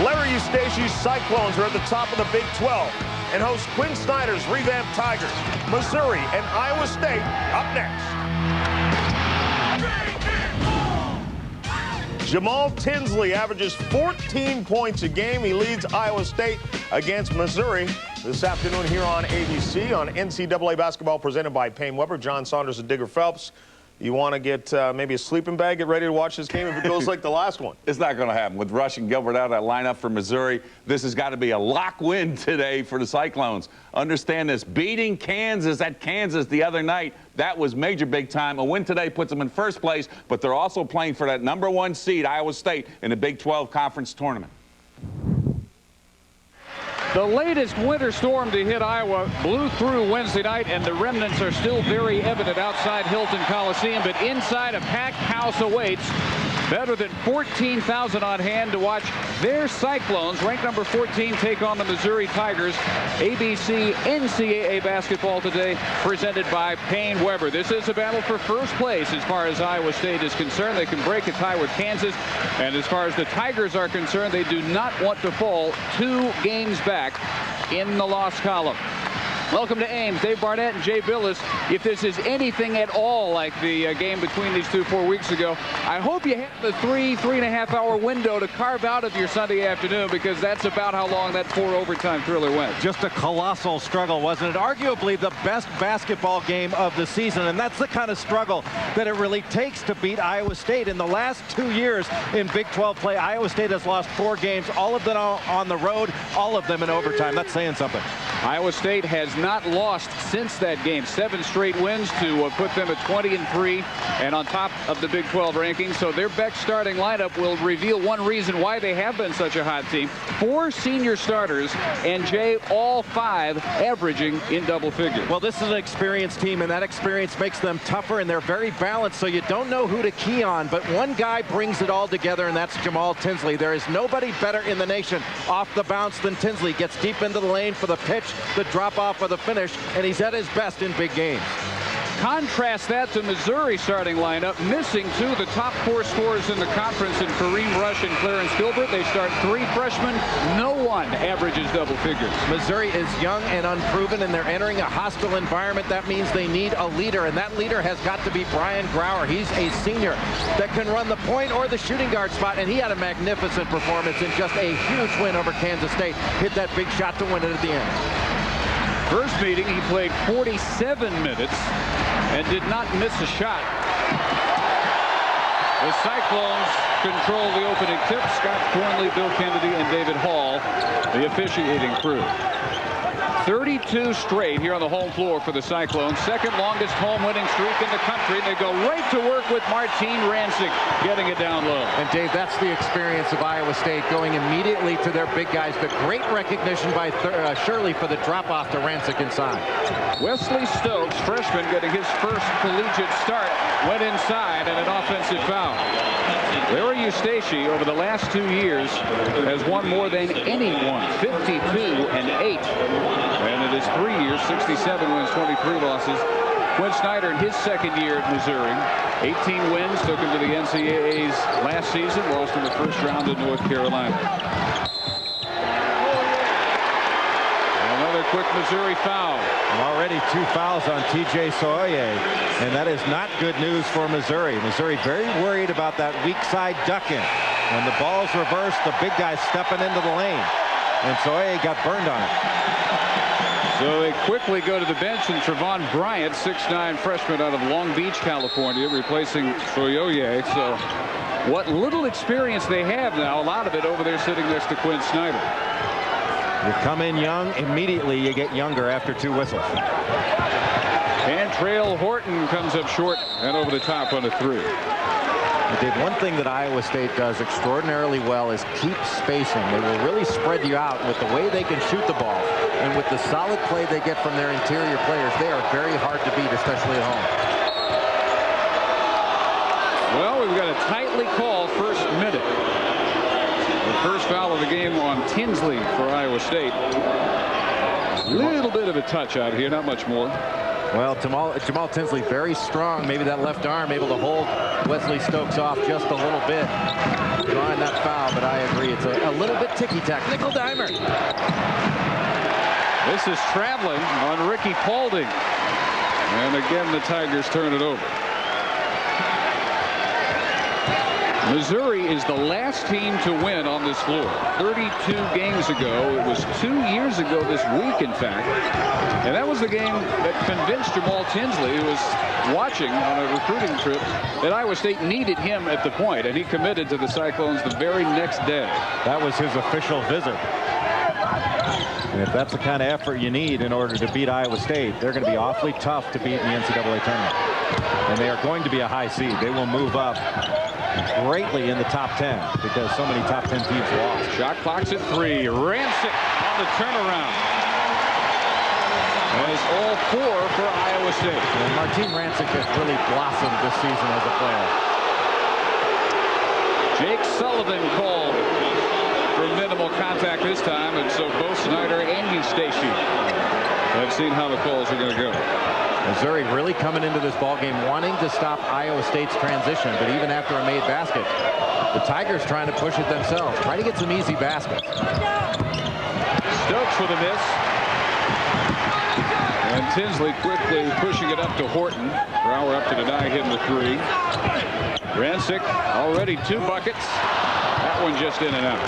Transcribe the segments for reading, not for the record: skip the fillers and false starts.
Larry Eustachy's Cyclones are at the top of the Big 12 and host Quinn Snyder's revamped Tigers. Missouri and Iowa State up next. Jamaal Tinsley averages 14 points a game. He leads Iowa State against Missouri this afternoon here on ABC on NCAA basketball presented by Payne Weber. John Saunders and Digger Phelps. You want to get maybe a sleeping bag, get ready to watch this game if it goes like the last one. It's not going to happen. With Rush and Gilbert out of that lineup for Missouri, this has got to be a lock win today for the Cyclones. Understand this, beating Kansas at Kansas the other night, that was major big time. A win today puts them in first place, but they're also playing for that #1 seed, Iowa State, in the Big 12 Conference Tournament. The latest winter storm to hit Iowa blew through Wednesday night, and the remnants are still very evident outside Hilton Coliseum, but inside a packed house awaits. Better than 14,000 on hand to watch their Cyclones, ranked number 14, take on the Missouri Tigers. ABC NCAA basketball today, presented by Payne Weber. This is a battle for first place as far as Iowa State is concerned. They can break a tie with Kansas. And as far as the Tigers are concerned, they do not want to fall 2 games back in the loss column. Welcome to Ames. Dave Barnett and Jay Billis. If this is anything at all like the game between these two 4 weeks ago, I hope you have the 3.5 hour window to carve out of your Sunday afternoon, because that's about how long that 4 overtime thriller went. Just a colossal struggle, wasn't it? Arguably the best basketball game of the season, and that's the kind of struggle that it really takes to beat Iowa State. In the last 2 years in Big 12 play, Iowa State has lost 4 games, all of them on the road, all of them in overtime. That's saying something. Iowa State has not lost since that game. 7 straight wins to put them at 20-3 and on top of the Big 12 rankings. So their Beck starting lineup will reveal one reason why they have been such a hot team. 4 senior starters, and Jay, all 5 averaging in double figures. Well, this is an experienced team, and that experience makes them tougher, and they're very balanced, so you don't know who to key on. But one guy brings it all together, and that's Jamaal Tinsley. There is nobody better in the nation off the bounce than Tinsley. Gets deep into the lane for the pitch, the drop off for the finish, and he's at his best in big games. Contrast that to Missouri starting lineup, missing 2 of the top 4 scorers in the conference in Kareem Rush and Clarence Gilbert. They start 3 freshmen. No one averages double figures. Missouri is young and unproven, and they're entering a hostile environment. That means they need a leader, and that leader has got to be Brian Grauer. He's a senior that can run the point or the shooting guard spot, and he had a magnificent performance in just a huge win over Kansas State. Hit that big shot to win it at the end. First meeting, he played 47 minutes and did not miss a shot. The Cyclones control the opening tip. Scott Thornley, Bill Kennedy, and David Hall, the officiating crew. 32 straight here on the home floor for the Cyclones. Second longest home winning streak in the country. They go right to work with Martin Rancic, getting it down low. And Dave, that's the experience of Iowa State, going immediately to their big guys. The great recognition by Shirley for the drop off to Rancic inside. Wesley Stokes, freshman, getting his first collegiate start, went inside and an offensive foul. Larry Eustachy, over the last 2 years, has won more than anyone, 52-8. And in his 3 years, 67 wins, 23 losses. Quinn Snyder in his second year at Missouri, 18 wins, took him to the NCAAs last season, lost in the first round in North Carolina. Another quick Missouri foul. Already 2 fouls on TJ Soye, and that is not good news for Missouri. Missouri very worried about that weak side ducking. When the ball's reversed, the big guy's stepping into the lane, and Soye got burned on it. So they quickly go to the bench, and Trevon Bryant, 6'9" freshman out of Long Beach, California, replacing Soye. So what little experience they have now, a lot of it over there sitting next to Quinn Snyder. You come in young, immediately you get younger after 2 whistles. And Trail Horton comes up short and over the top on a 3. Dave, one thing that Iowa State does extraordinarily well is keep spacing. They will really spread you out with the way they can shoot the ball. And with the solid play they get from their interior players, they are very hard to beat, especially at home. Well, we've got a tightly called first minute. The first foul of the game on Tinsley for Iowa State. A little bit of a touch out here, not much more. Well, Jamaal Tinsley very strong. Maybe that left arm able to hold Wesley Stokes off just a little bit, drawing that foul. But I agree, it's a little bit ticky-tack, nickel dimer. This is traveling on Ricky Paulding. And again, the Tigers turn it over. Missouri is the last team to win on this floor. 32 games ago. It was 2 years ago this week, in fact. And that was the game that convinced Jamaal Tinsley, who was watching on a recruiting trip, that Iowa State needed him at the point, and he committed to the Cyclones the very next day. That was his official visit. And if that's the kind of effort you need in order to beat Iowa State, they're going to be awfully tough to beat in the NCAA tournament. And they are going to be a high seed. They will move up greatly in the top 10 because so many top 10 teams lost. Shot clock's at 3. Rancic on the turnaround. And it's all 4 for Iowa State. And Martin Rancic has really blossomed this season as a player. Jake Sullivan called for minimal contact this time, and so both Snyder and Eustace have seen how the calls are going to go. Missouri really coming into this ballgame wanting to stop Iowa State's transition, but even after a made basket, the Tigers trying to push it themselves, trying to get some easy baskets. Stokes with a miss. And Tinsley quickly pushing it up to Horton. Brower up to deny him the 3. Rancic already 2 buckets. That one just in and out.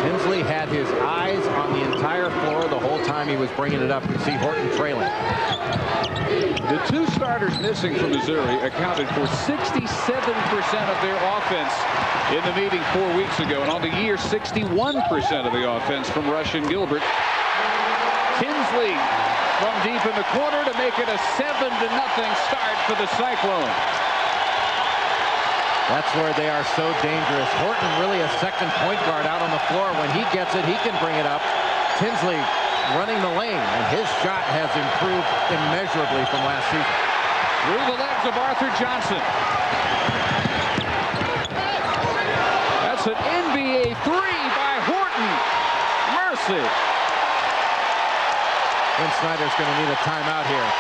Tinsley had his eyes on the entire floor the whole time he was bringing it up. You see Horton trailing. The 2 starters missing from Missouri accounted for 67% of their offense in the meeting 4 weeks ago. And on the year, 61% of the offense from Rush and Gilbert. Tinsley from deep in the corner to make it a 7-0 start for the Cyclones. That's where they are so dangerous. Horton really a second point guard out on the floor. When he gets it, he can bring it up. Tinsley running the lane, and his shot has improved immeasurably from last season. Through the legs of Arthur Johnson. That's an NBA 3 by Horton. Mercy. Quinn Snyder's going to need a timeout here.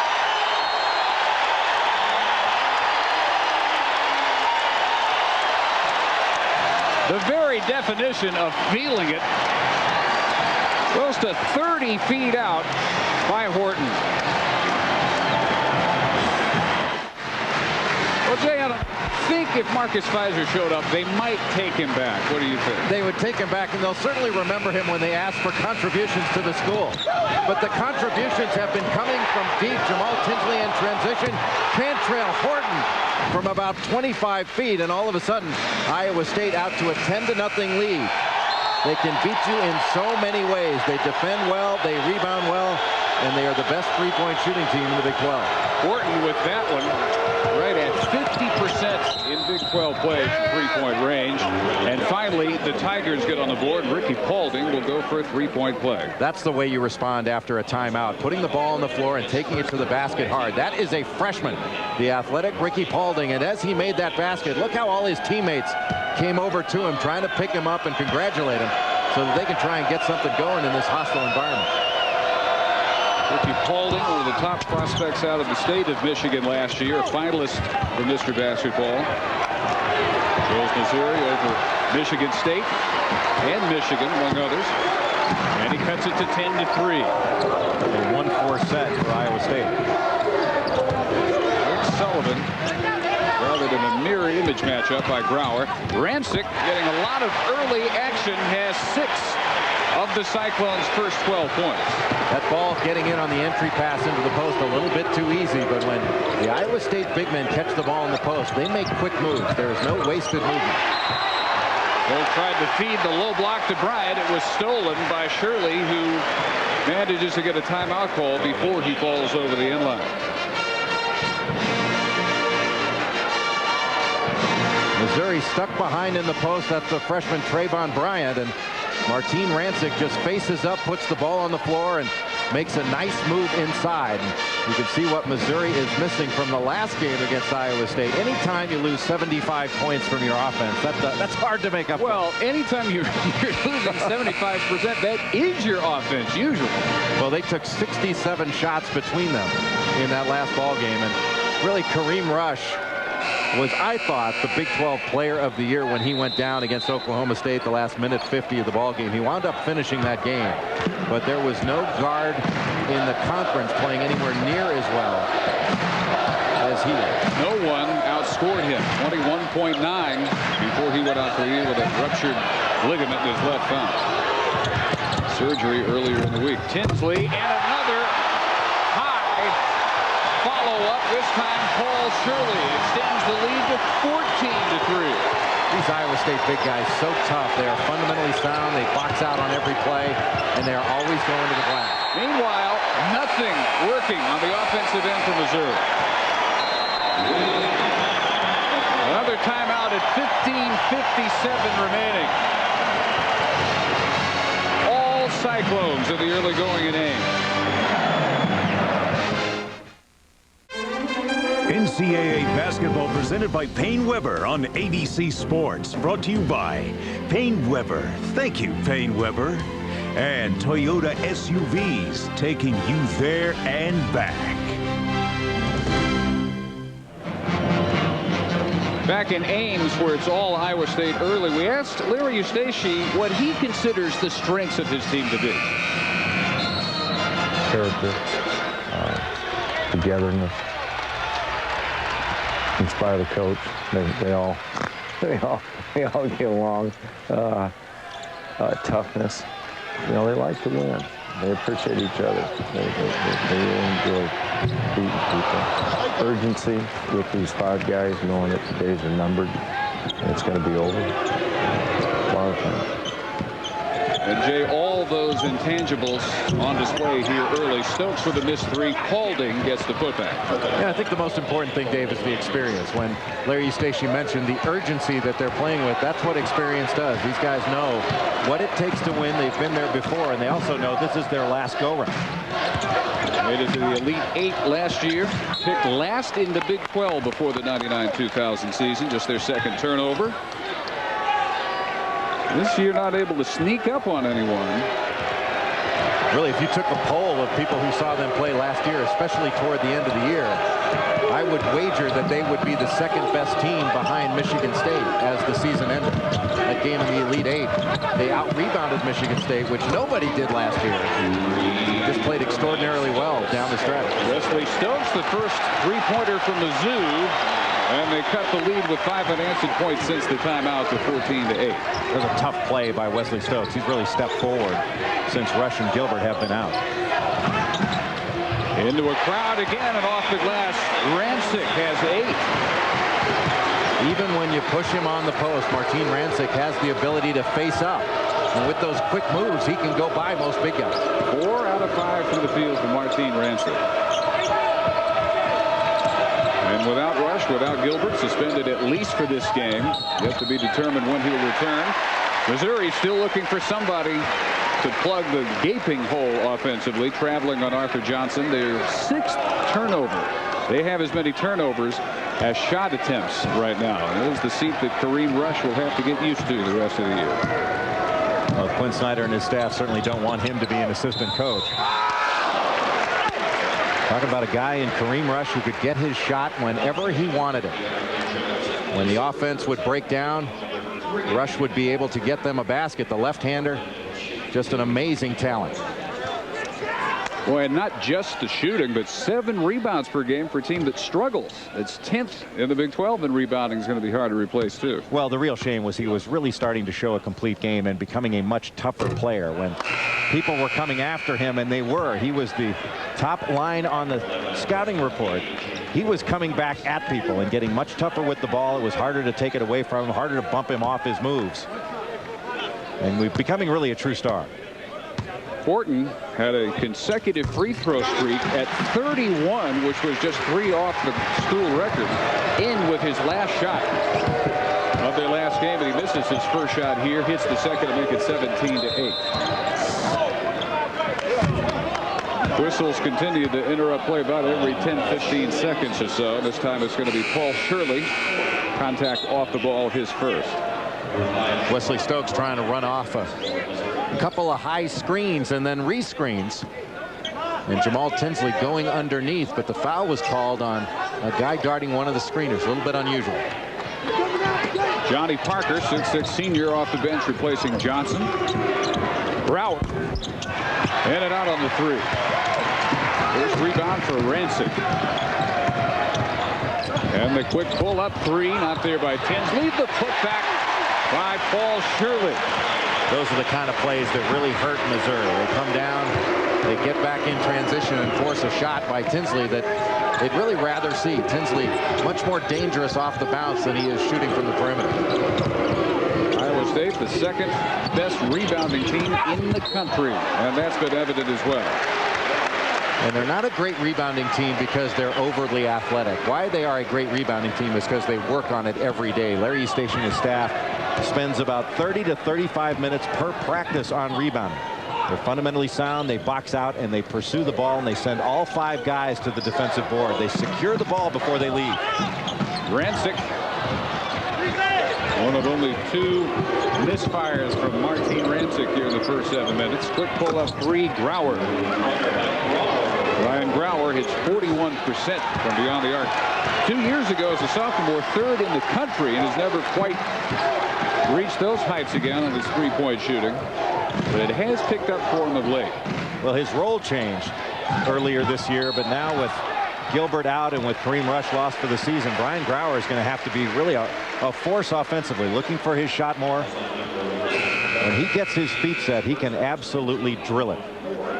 The very definition of feeling it. Close to 30 feet out by Horton. Well, Jay, I think if Marcus Fizer showed up, they might take him back. What do you think? They would take him back, and they'll certainly remember him when they ask for contributions to the school. But the contributions have been coming from deep. Jamaal Tinsley in transition. Cantrell Horton from about 25 feet, and all of a sudden, Iowa State out to a 10-0 lead. They can beat you in so many ways. They defend well, they rebound well, and they are the best three-point shooting team in the Big 12. Horton with that one right at 50% in Big 12 play from three-point range. And finally, the Tigers get on the board. Ricky Paulding will go for a three-point play. That's the way you respond after a timeout. Putting the ball on the floor and taking it to the basket hard. That is a freshman, the athletic Ricky Paulding. And as he made that basket, look how all his teammates came over to him trying to pick him up and congratulate him so that they can try and get something going in this hostile environment. Ricky Paulding, one of the top prospects out of the state of Michigan last year, a finalist for Mr. Basketball. Chose Missouri over Michigan State and Michigan, among others. And he cuts it to 10-3. A 1-4 set for Iowa State. Rick Sullivan, rather than a mirror image matchup by Brower. Rancic getting a lot of early action, has 6 of the Cyclones' first 12 points. That ball getting in on the entry pass into the post a little bit too easy, but when the Iowa State big men catch the ball in the post, they make quick moves. There is no wasted movement. Cole tried to feed the low block to Bryant. It was stolen by Shirley, who manages to get a timeout call before he falls over the end line. Missouri stuck behind in the post. That's the freshman Trayvon Bryant, and Martin Rancic just faces up, puts the ball on the floor, and makes a nice move inside. And you can see what Missouri is missing from the last game against Iowa State. Anytime you lose 75 points from your offense, that's hard to make up. Well, anytime you're losing 75%, that is your offense usually. Well, they took 67 shots between them in that last ball game, and really Kareem Rush was, I thought, the Big 12 Player of the Year when he went down against Oklahoma State the last minute 50 of the ball game. He wound up finishing that game, but there was no guard in the conference playing anywhere near as well as he did. No one outscored him. 21.9 before he went out for the year with a ruptured ligament in his left thumb. Surgery earlier in the week. Tinsley and another high follow-up. This time Paul Shirley extends the lead to 14-3. These Iowa State big guys, so tough. They are fundamentally sound. They box out on every play, and they are always going to the glass. Meanwhile, nothing working on the offensive end for Missouri. Another timeout at 15:57 remaining. All Cyclones in the early going in Ames. NCAA basketball presented by Payne Weber on ABC Sports. Brought to you by Payne Weber. Thank you, Payne Weber. And Toyota SUVs, taking you there and back. Back in Ames, where it's all Iowa State early, we asked Larry Eustachy what he considers the strengths of his team to be. Character, togetherness. In spite of the coach, they all get along. Toughness. You know, they like to win. They appreciate each other. They really enjoy beating people. Urgency with these 5 guys, knowing that the days are numbered and it's going to be over. A lot of fun. And Jay, all those intangibles on display here early. Stokes with a missed 3. Paulding gets the putback. Yeah, I think the most important thing, Dave, is the experience. When Larry Eustachy mentioned the urgency that they're playing with, that's what experience does. These guys know what it takes to win. They've been there before, and they also know this is their last go-round. Made it to the Elite 8 last year. Picked last in the Big 12 before the 99-2000 season. Just their second turnover. This year not able to sneak up on anyone. Really, if you took a poll of people who saw them play last year, especially toward the end of the year, I would wager that they would be the second best team behind Michigan State as the season ended. That game in the Elite 8, they out-rebounded Michigan State, which nobody did last year. Just played extraordinarily well down the stretch. Wesley Stokes, the first three-pointer from Mizzou. And they cut the lead with 5 unanswered points since the timeout to 14-8. It was a tough play by Wesley Stokes. He's really stepped forward since Rush and Gilbert have been out. Into a crowd again and off the glass. Rancic has 8. Even when you push him on the post, Martin Rancic has the ability to face up. And with those quick moves, he can go by most big guys. 4 out of 5 from the field for Martin Rancic. And without Rush, without Gilbert, suspended at least for this game. Yet to be determined when he'll return. Missouri still looking for somebody to plug the gaping hole offensively, traveling on Arthur Johnson. Their 6th turnover. They have as many turnovers as shot attempts right now. And there's the seat that Kareem Rush will have to get used to the rest of the year. Well, Quinn Snyder and his staff certainly don't want him to be an assistant coach. Talking about a guy in Kareem Rush who could get his shot whenever he wanted it. When the offense would break down, Rush would be able to get them a basket. The left-hander, just an amazing talent. Boy, and not just the shooting, but 7 rebounds per game for a team that struggles. It's 10th in the Big 12, and rebounding is going to be hard to replace, too. Well, the real shame was he was really starting to show a complete game and becoming a much tougher player when people were coming after him, and they were. He was the top line on the scouting report. He was coming back at people and getting much tougher with the ball. It was harder to take it away from him, harder to bump him off his moves. And we're becoming really a true star. Horton had a consecutive free throw streak at 31, which was just 3 off the school record, in with his last shot of their last game, and he misses his first shot here, hits the second to make it 17-8. Whistles continue to interrupt play about every 10-15 seconds or so. This time it's going to be Paul Shirley. Contact off the ball, his first. Wesley Stokes trying to run off a couple of high screens and then re-screens. And Jamaal Tinsley going underneath, but the foul was called on a guy guarding one of the screeners. A little bit unusual. Johnny Parker, 6'6" senior, off the bench, replacing Johnson. Brower. In and out on the three. First rebound for Rancic. And the quick pull-up three, not there by Tinsley. The putback by Paul Shirley. Those are the kind of plays that really hurt Missouri. They come down, they get back in transition and force a shot by Tinsley that they'd really rather see. Tinsley much more dangerous off the bounce than he is shooting from the perimeter. Iowa State, the second best rebounding team in the country, and that's been evident as well. And they're not a great rebounding team because they're overly athletic. Why they are a great rebounding team is because they work on it every day. Larry Eustace and his staff spends about 30 to 35 minutes per practice on rebounding. They're fundamentally sound. They box out and they pursue the ball, and they send all 5 guys to the defensive board. They secure the ball before they leave. Rancic, one of only 2 misfires from Martin Rancic here in the first 7 minutes. Quick pull-up three, Grauer. Ryan Grauer hits 41% from beyond the arc. 2 years ago as a sophomore, 3rd in the country, and has never quite reached those heights again on his three-point shooting. But it has picked up for him of late. Well, his role changed earlier this year, but now with Gilbert out and with Kareem Rush lost for the season, Brian Grauer is going to have to be really a force offensively, looking for his shot more. When he gets his feet set, he can absolutely drill it.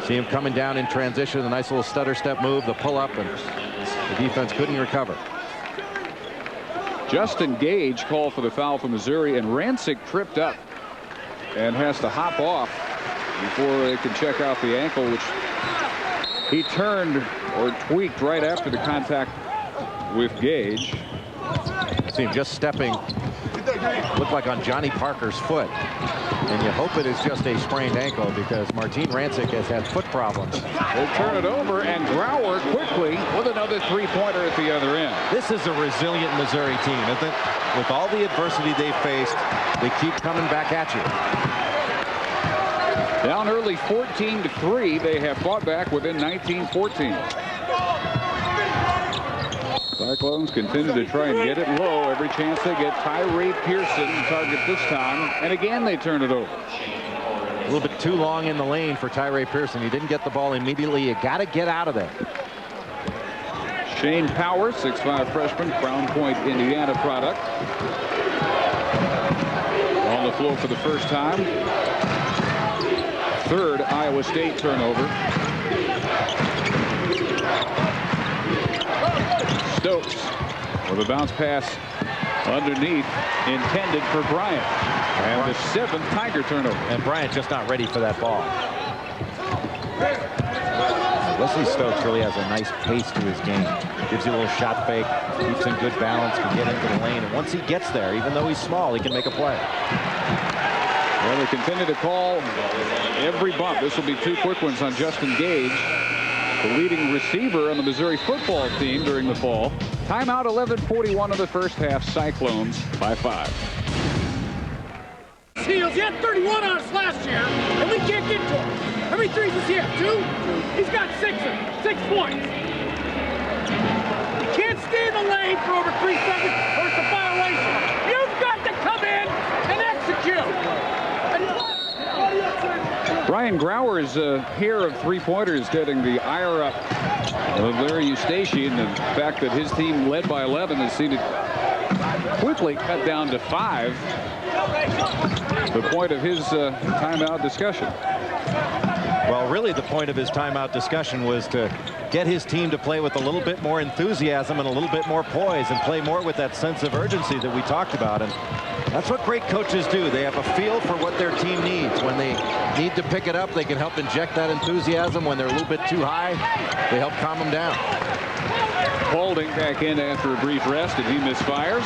See him coming down in transition, a nice little stutter step move, the pull up, and the defense couldn't recover. Justin Gage called for the foul for Missouri, and Rancic tripped up and has to hop off before they can check out the ankle, which he turned or tweaked right after the contact with Gage. See him just stepping, looked like on Johnny Parker's foot. And you hope it is just a sprained ankle because Martin Rancic has had foot problems. They turn it over, and Grauer quickly with another three-pointer at the other end. This is a resilient Missouri team, isn't it? With all the adversity they faced, they keep coming back at you. Down early 14-3, they have fought back within 19-14. Cyclones continue to try and get it low every chance they get. Tyree Pearson target this time, and again they turn it over. A little bit too long in the lane for Tyree Pearson. He didn't get the ball immediately. You got to get out of there. Shane Powers, 6'5" freshman, Crown Point, Indiana product. On the floor for the first time. 3rd Iowa State turnover. Stokes with a bounce pass underneath intended for Bryant. And the 7th Tiger turnover. And Bryant just not ready for that ball. Wesley Stokes really has a nice pace to his game. Gives you a little shot fake, keeps in good balance, can get into the lane. And once he gets there, even though he's small, he can make a play. Well, they continue to call every bump. This will be 2 quick ones on Justin Gage, the leading receiver on the Missouri football team during the fall. Timeout, 11:41 of the first half. Cyclones by 5. He had 31 on us last year, and we can't get to him. How many threes does he have? 2? He's got 6 points. You can't stay in the lane for over 3 seconds or it's a violation. You've got to come in and execute. Brian Grauer's pair of three-pointers getting the ire up of Larry Eustace, and the fact that his team led by 11 has seen it quickly cut down to 5. The point of his timeout discussion. Well, really the point of his timeout discussion was to get his team to play with a little bit more enthusiasm and a little bit more poise and play more with that sense of urgency that we talked about. And that's what great coaches do. They have a feel for what their team needs. When they need to pick it up, they can help inject that enthusiasm. When they're a little bit too high, they help calm them down. Holding back in after a brief rest, and he misfires.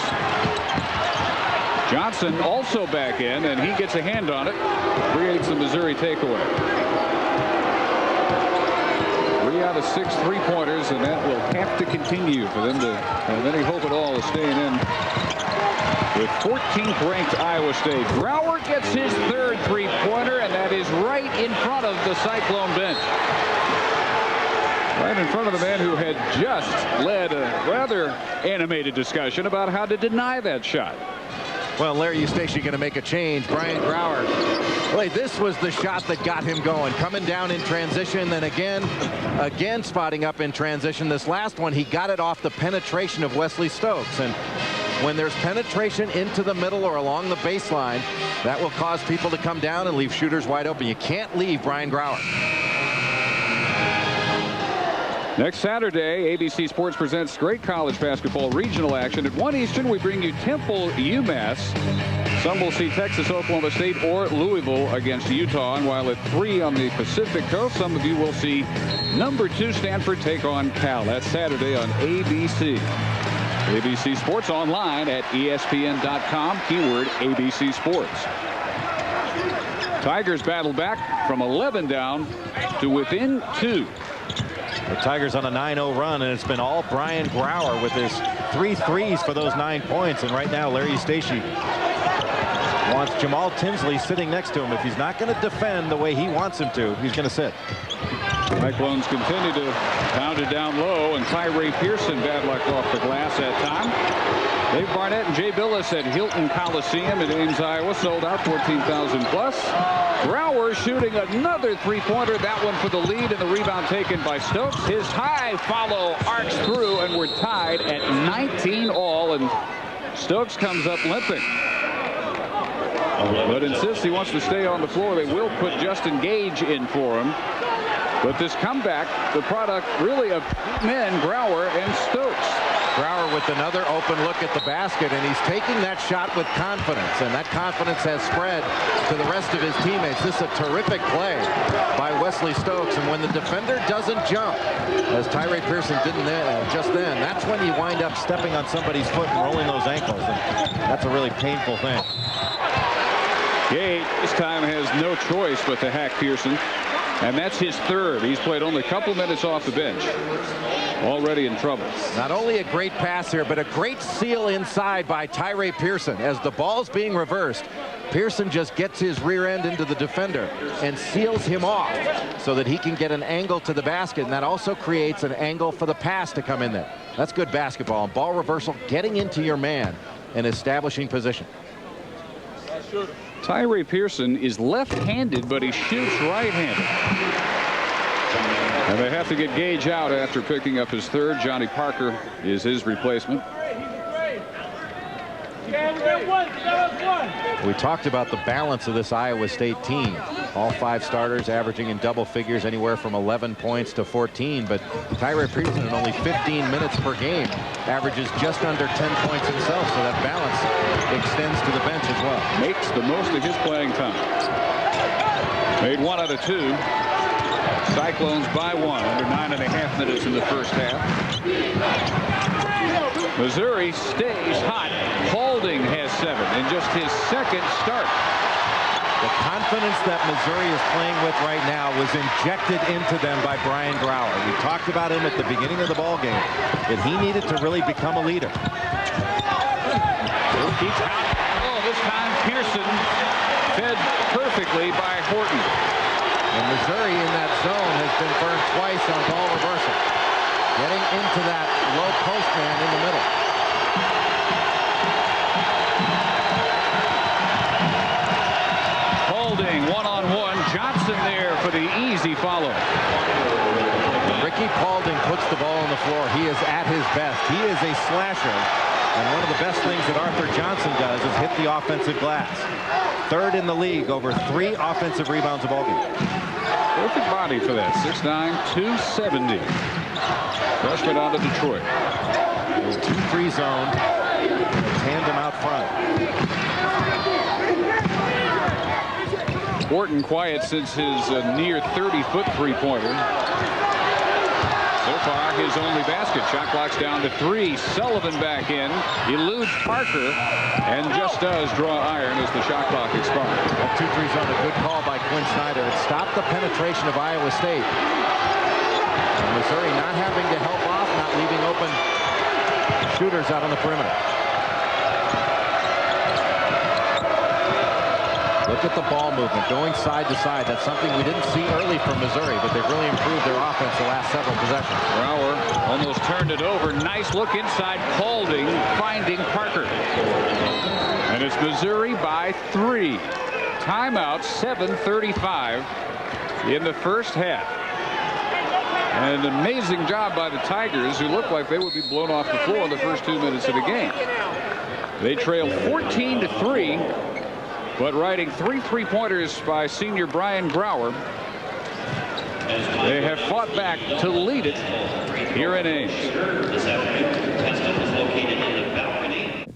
Johnson also back in, and he gets a hand on it. Creates the Missouri takeaway. 3 out of 6 three-pointers, and that will have to continue for them to have any hope at all of staying in with 14th ranked Iowa State. Grauer gets his 3rd three-pointer, and that is right in front of the Cyclone bench. Right in front of the man who had just led a rather animated discussion about how to deny that shot. Well, Larry Eustace going to make a change. Brian Grauer. Boy, this was the shot that got him going. Coming down in transition, then again spotting up in transition. This last one, he got it off the penetration of Wesley Stokes. And when there's penetration into the middle or along the baseline, that will cause people to come down and leave shooters wide open. You can't leave Brian Grauer. Next Saturday, ABC Sports presents great college basketball regional action. At 1 Eastern, we bring you Temple, UMass. Some will see Texas, Oklahoma State, or Louisville against Utah. And while at 3 on the Pacific Coast, some of you will see number 2 Stanford take on Cal. That's Saturday on ABC. ABC Sports online at ESPN.com, keyword ABC Sports. Tigers battle back from 11 down to within 2. The Tigers on a 9-0 run, and it's been all Brian Grauer with his 3 threes for those 9 points. And right now, Larry Eustace wants Jamaal Tinsley sitting next to him. If he's not going to defend the way he wants him to, he's going to sit. Cyclones continue to pound it down low, and Tyree Pearson bad luck off the glass that time. Dave Barnett and Jay Billis at Hilton Coliseum in Ames, Iowa, sold out 14,000 plus. Grauer shooting another 3-pointer, that one for the lead, and the rebound taken by Stokes. His high follow arcs through, and we're tied at 19 all, and Stokes comes up limping. But insists he wants to stay on the floor. They will put Justin Gage in for him. But this comeback, the product really of men, Grauer and Stokes. Grauer with another open look at the basket, and he's taking that shot with confidence, and that confidence has spread to the rest of his teammates. This is a terrific play by Wesley Stokes, and when the defender doesn't jump, as Tyree Pearson didn't just then, that's when you wind up stepping on somebody's foot and rolling those ankles, and that's a really painful thing. Gage this time has no choice but to hack Pearson, and that's his 3rd. He's played only a couple minutes off the bench. Already in trouble. Not only a great pass here, but a great seal inside by Tyree Pearson. As the ball's being reversed, Pearson just gets his rear end into the defender and seals him off so that he can get an angle to the basket, and that also creates an angle for the pass to come in there. That's good basketball. And ball reversal, getting into your man and establishing position. Tyree Pearson is left-handed, but he shoots right-handed. And they have to get Gage out after picking up his 3rd. Johnny Parker is his replacement. We talked about the balance of this Iowa State team. All 5 starters averaging in double figures, anywhere from 11 points to 14. But Tyree Pearson in only 15 minutes per game averages just under 10 points himself. So that balance extends to the bench as well. Makes the most of his playing time. Made 1 out of 2. Cyclones by 1, under 9.5 minutes in the first half. Missouri stays hot. Paulding has 7 in just his 2nd start. The confidence that Missouri is playing with right now was injected into them by Brian Grauer. We talked about him at the beginning of the ball game, that he needed to really become a leader. Oh, this time Pearson fed perfectly by Horton. And Missouri in that zone has been burned twice on ball reversal. Getting into that low post man in the middle. Holding one-on-one. Johnson there for the easy follow. Ricky Paulding puts the ball on the floor. He is at his best. He is a slasher. And one of the best things that Arthur Johnson does is hit the offensive glass. 3rd in the league, over 3 offensive rebounds a ball game. Perfect body for that. 6'9", 270. Freshman out of Detroit. 2-3 zone. Tandem out front. Horton quiet since his near 30-foot 3-pointer. So far, his only basket. Shot clock's down to 3. Sullivan back in. Eludes Parker. And just does draw iron as the shot clock expires. That 2-3 zone, a good call by Quinn Snyder. It stopped the penetration of Iowa State. And Missouri not having to help off, not leaving open shooters out on the perimeter. Look at the ball movement going side to side. That's something we didn't see early from Missouri, but they've really improved their offense the last several possessions. Brower almost turned it over. Nice look inside. Paulding finding Parker. And it's Missouri by 3. Timeout, 7:35 in the first half. And an amazing job by the Tigers, who looked like they would be blown off the floor in the first 2 minutes of the game. They trailed 14-3, but riding 3 3-pointers by senior Brian Brower, they have fought back to lead it here in Ames.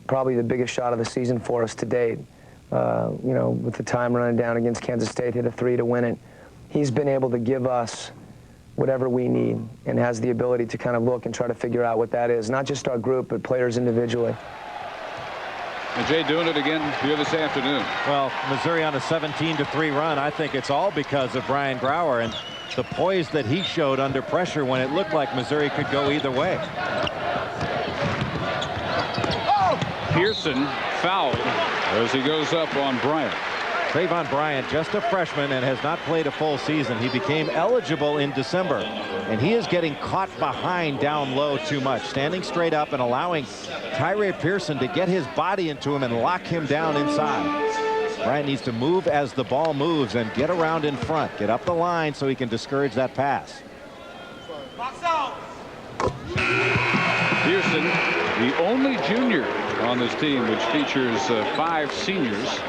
Probably the biggest shot of the season for us to date. You know, with the time running down against Kansas State, hit a 3 to win it. He's been able to give us whatever we need and has the ability to kind of look and try to figure out what that is. Not just our group, but players individually. And Jay doing it again here this afternoon. Well, Missouri on a 17-3 run. I think it's all because of Brian Brower and the poise that he showed under pressure when it looked like Missouri could go either way. Pearson fouled as he goes up on Bryant. Trayvon Bryant, just a freshman and has not played a full season. He became eligible in December, and he is getting caught behind down low too much, standing straight up and allowing Tyree Pearson to get his body into him and lock him down inside. Bryant needs to move as the ball moves and get around in front, get up the line so he can discourage that pass. Pearson, the only junior on this team, which features 5 seniors.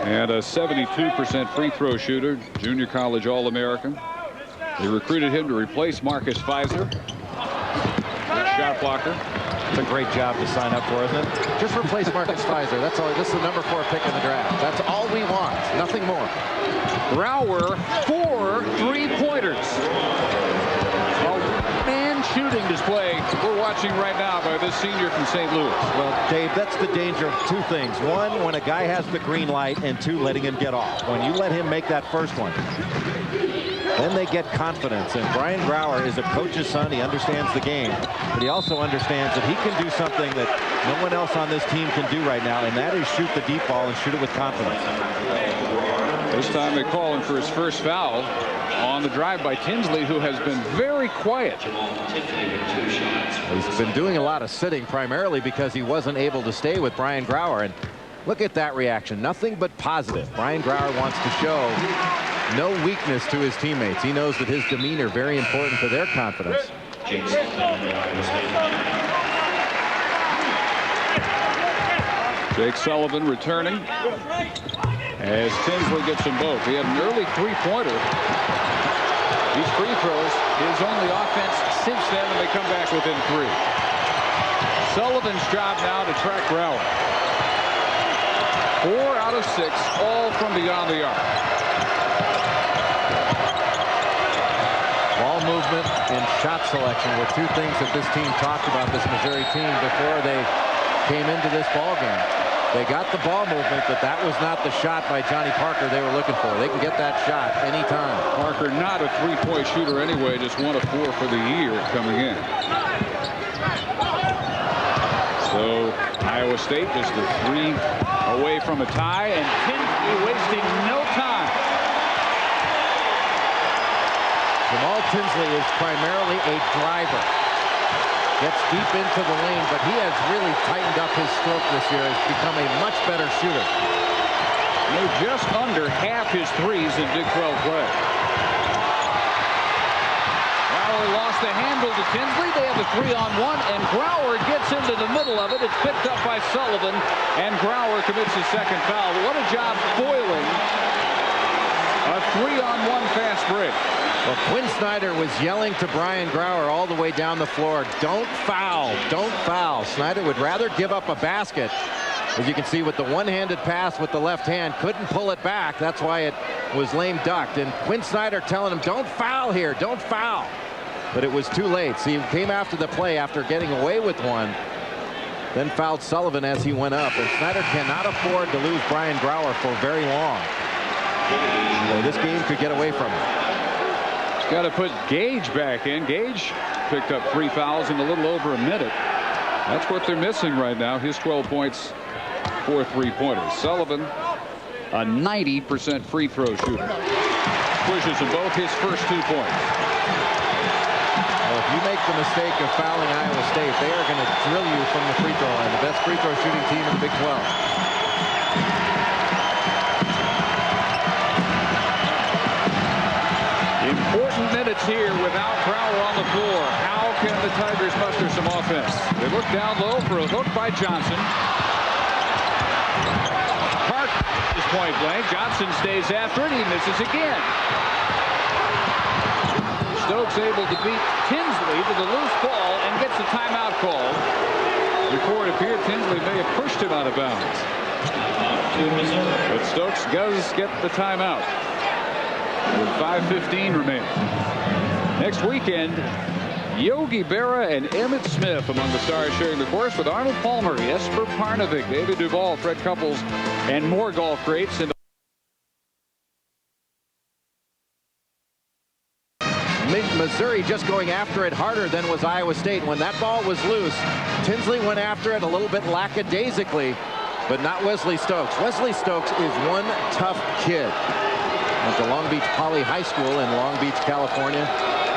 And a 72% free throw shooter, junior college All-American. They recruited him to replace Marcus Fizer, shot blocker. It's a great job to sign up for, isn't it? Just replace Marcus Fizer. That's all. This is the number 4 pick in the draft. That's all we want. Nothing more. Brower, 4 3-pointers. Man shooting display we're watching right now by this senior from St. Louis. Well, Dave, that's the danger of 2 things. 1, when a guy has the green light, and 2, letting him get off. When you let him make that first one, then they get confidence. And Brian Brower is a coach's son. He understands the game, but he also understands that he can do something that no one else on this team can do right now, and that is shoot the deep ball and shoot it with confidence. This time they call him for his first foul on the drive by Tinsley, who has been very quiet. He's been doing a lot of sitting, primarily because he wasn't able to stay with Brian Brower. And look at that reaction. Nothing but positive. Brian Brower wants to show no weakness to his teammates. He knows that his demeanor is very important to their confidence. Jake Sullivan returning as Tinsley gets them both. He had an early 3-pointer. These free throws, his only offense since then, and they come back within 3. Sullivan's job now to track Brower. 4 out of 6, all from beyond the arc. Ball movement and shot selection were 2 things that this team talked about, this Missouri team, before they came into this ball game. They got the ball movement, but that was not the shot by Johnny Parker they were looking for. They can get that shot anytime. Parker not a 3-point shooter anyway, just 1 of 4 for the year coming in. So Iowa State just a 3 away from a tie, and Tinsley wasting no time. Jamaal Tinsley is primarily a driver. Gets deep into the lane, but he has really tightened up his stroke this year. Has become a much better shooter. Made just under half his threes in Big 12 play. Brower lost the handle to Tinsley. They have a 3-on-1, and Brower gets into the middle of it. It's picked up by Sullivan, and Brower commits his second foul. What a job foiling a 3-on-1 fast break. Well, Quinn Snyder was yelling to Brian Brower all the way down the floor, don't foul, don't foul. Snyder would rather give up a basket. As you can see with the one-handed pass with the left hand, couldn't pull it back. That's why it was lame ducked. And Quinn Snyder telling him, don't foul here, don't foul. But it was too late. See, he came after the play after getting away with one, then fouled Sullivan as he went up. And Snyder cannot afford to lose Brian Brower for very long. So this game could get away from him. Got to put Gage back in. Gage picked up 3 fouls in a little over a minute. That's what they're missing right now. His 12 points, 4 3-pointers. Sullivan, a 90% free throw shooter. Pushes them both his first 2 points. Well, if you make the mistake of fouling Iowa State, they are going to drill you from the free throw line. The best free throw shooting team in the Big 12. Important minutes here without Crowder on the floor. How can the Tigers muster some offense? They look down low for a hook by Johnson. Park is point blank. Johnson stays after it. He misses again. Stokes able to beat Tinsley to the loose ball and gets a timeout call. Before it appeared Tinsley may have pushed him out of bounds. But Stokes does get the timeout with 5:15 remaining. Next weekend, Yogi Berra and Emmett Smith among the stars sharing the course with Arnold Palmer, Jesper Parnevik, David Duval, Fred Couples, and more golf greats. Missouri just going after it harder than was Iowa State. When that ball was loose, Tinsley went after it a little bit lackadaisically, but not Wesley Stokes. Wesley Stokes is one tough kid. Went to Long Beach Poly High School in Long Beach, California,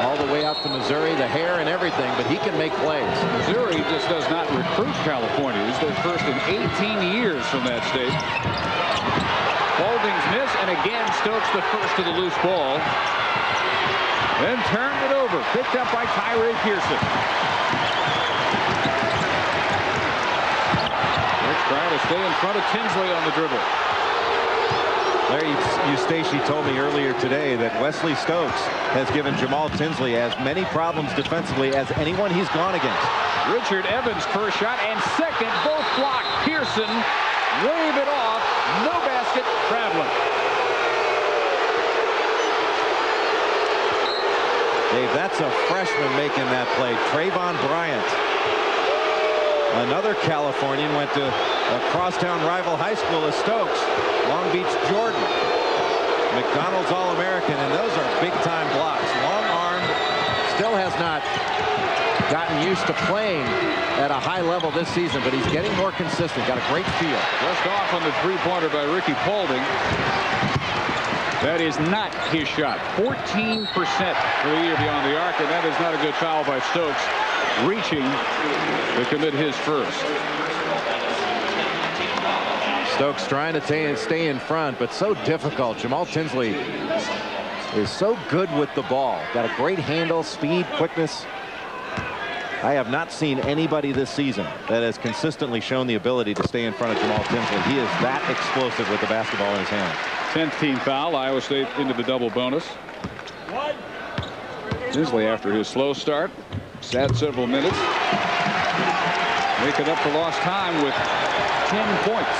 all the way out to Missouri, the hair and everything, but he can make plays. Missouri just does not recruit Californians. They're first in 18 years from that state. Holdings miss, and again Stokes the first to the loose ball. Then turned it over, picked up by Tyree Pearson. Let's try to stay in front of Tinsley on the dribble. Larry Eustace told me earlier today that Wesley Stokes has given Jamaal Tinsley as many problems defensively as anyone he's gone against. Richard Evans first shot and second, both blocked. Pearson wave it off, no basket, traveling. Dave, that's a freshman making that play. Trayvon Bryant. Another Californian went to a crosstown rival high school as Stokes. Long Beach, Jordan. McDonald's All-American, and those are big-time blocks. Long-armed, still has not gotten used to playing at a high level this season, but he's getting more consistent. Got a great feel. Just off on the three-pointer by Ricky Paulding. That is not his shot. 14% for the year beyond the arc, and that is not a good foul by Stokes, reaching to commit his first. Stokes trying to stay in front, but so difficult. Jamaal Tinsley is so good with the ball. Got a great handle, speed, quickness. I have not seen anybody this season that has consistently shown the ability to stay in front of Jamaal Tinsley. He is that explosive with the basketball in his hand. 10th team foul. Iowa State into the double bonus. Tinsley, after his slow start, sat several minutes, making up for lost time with 10 points.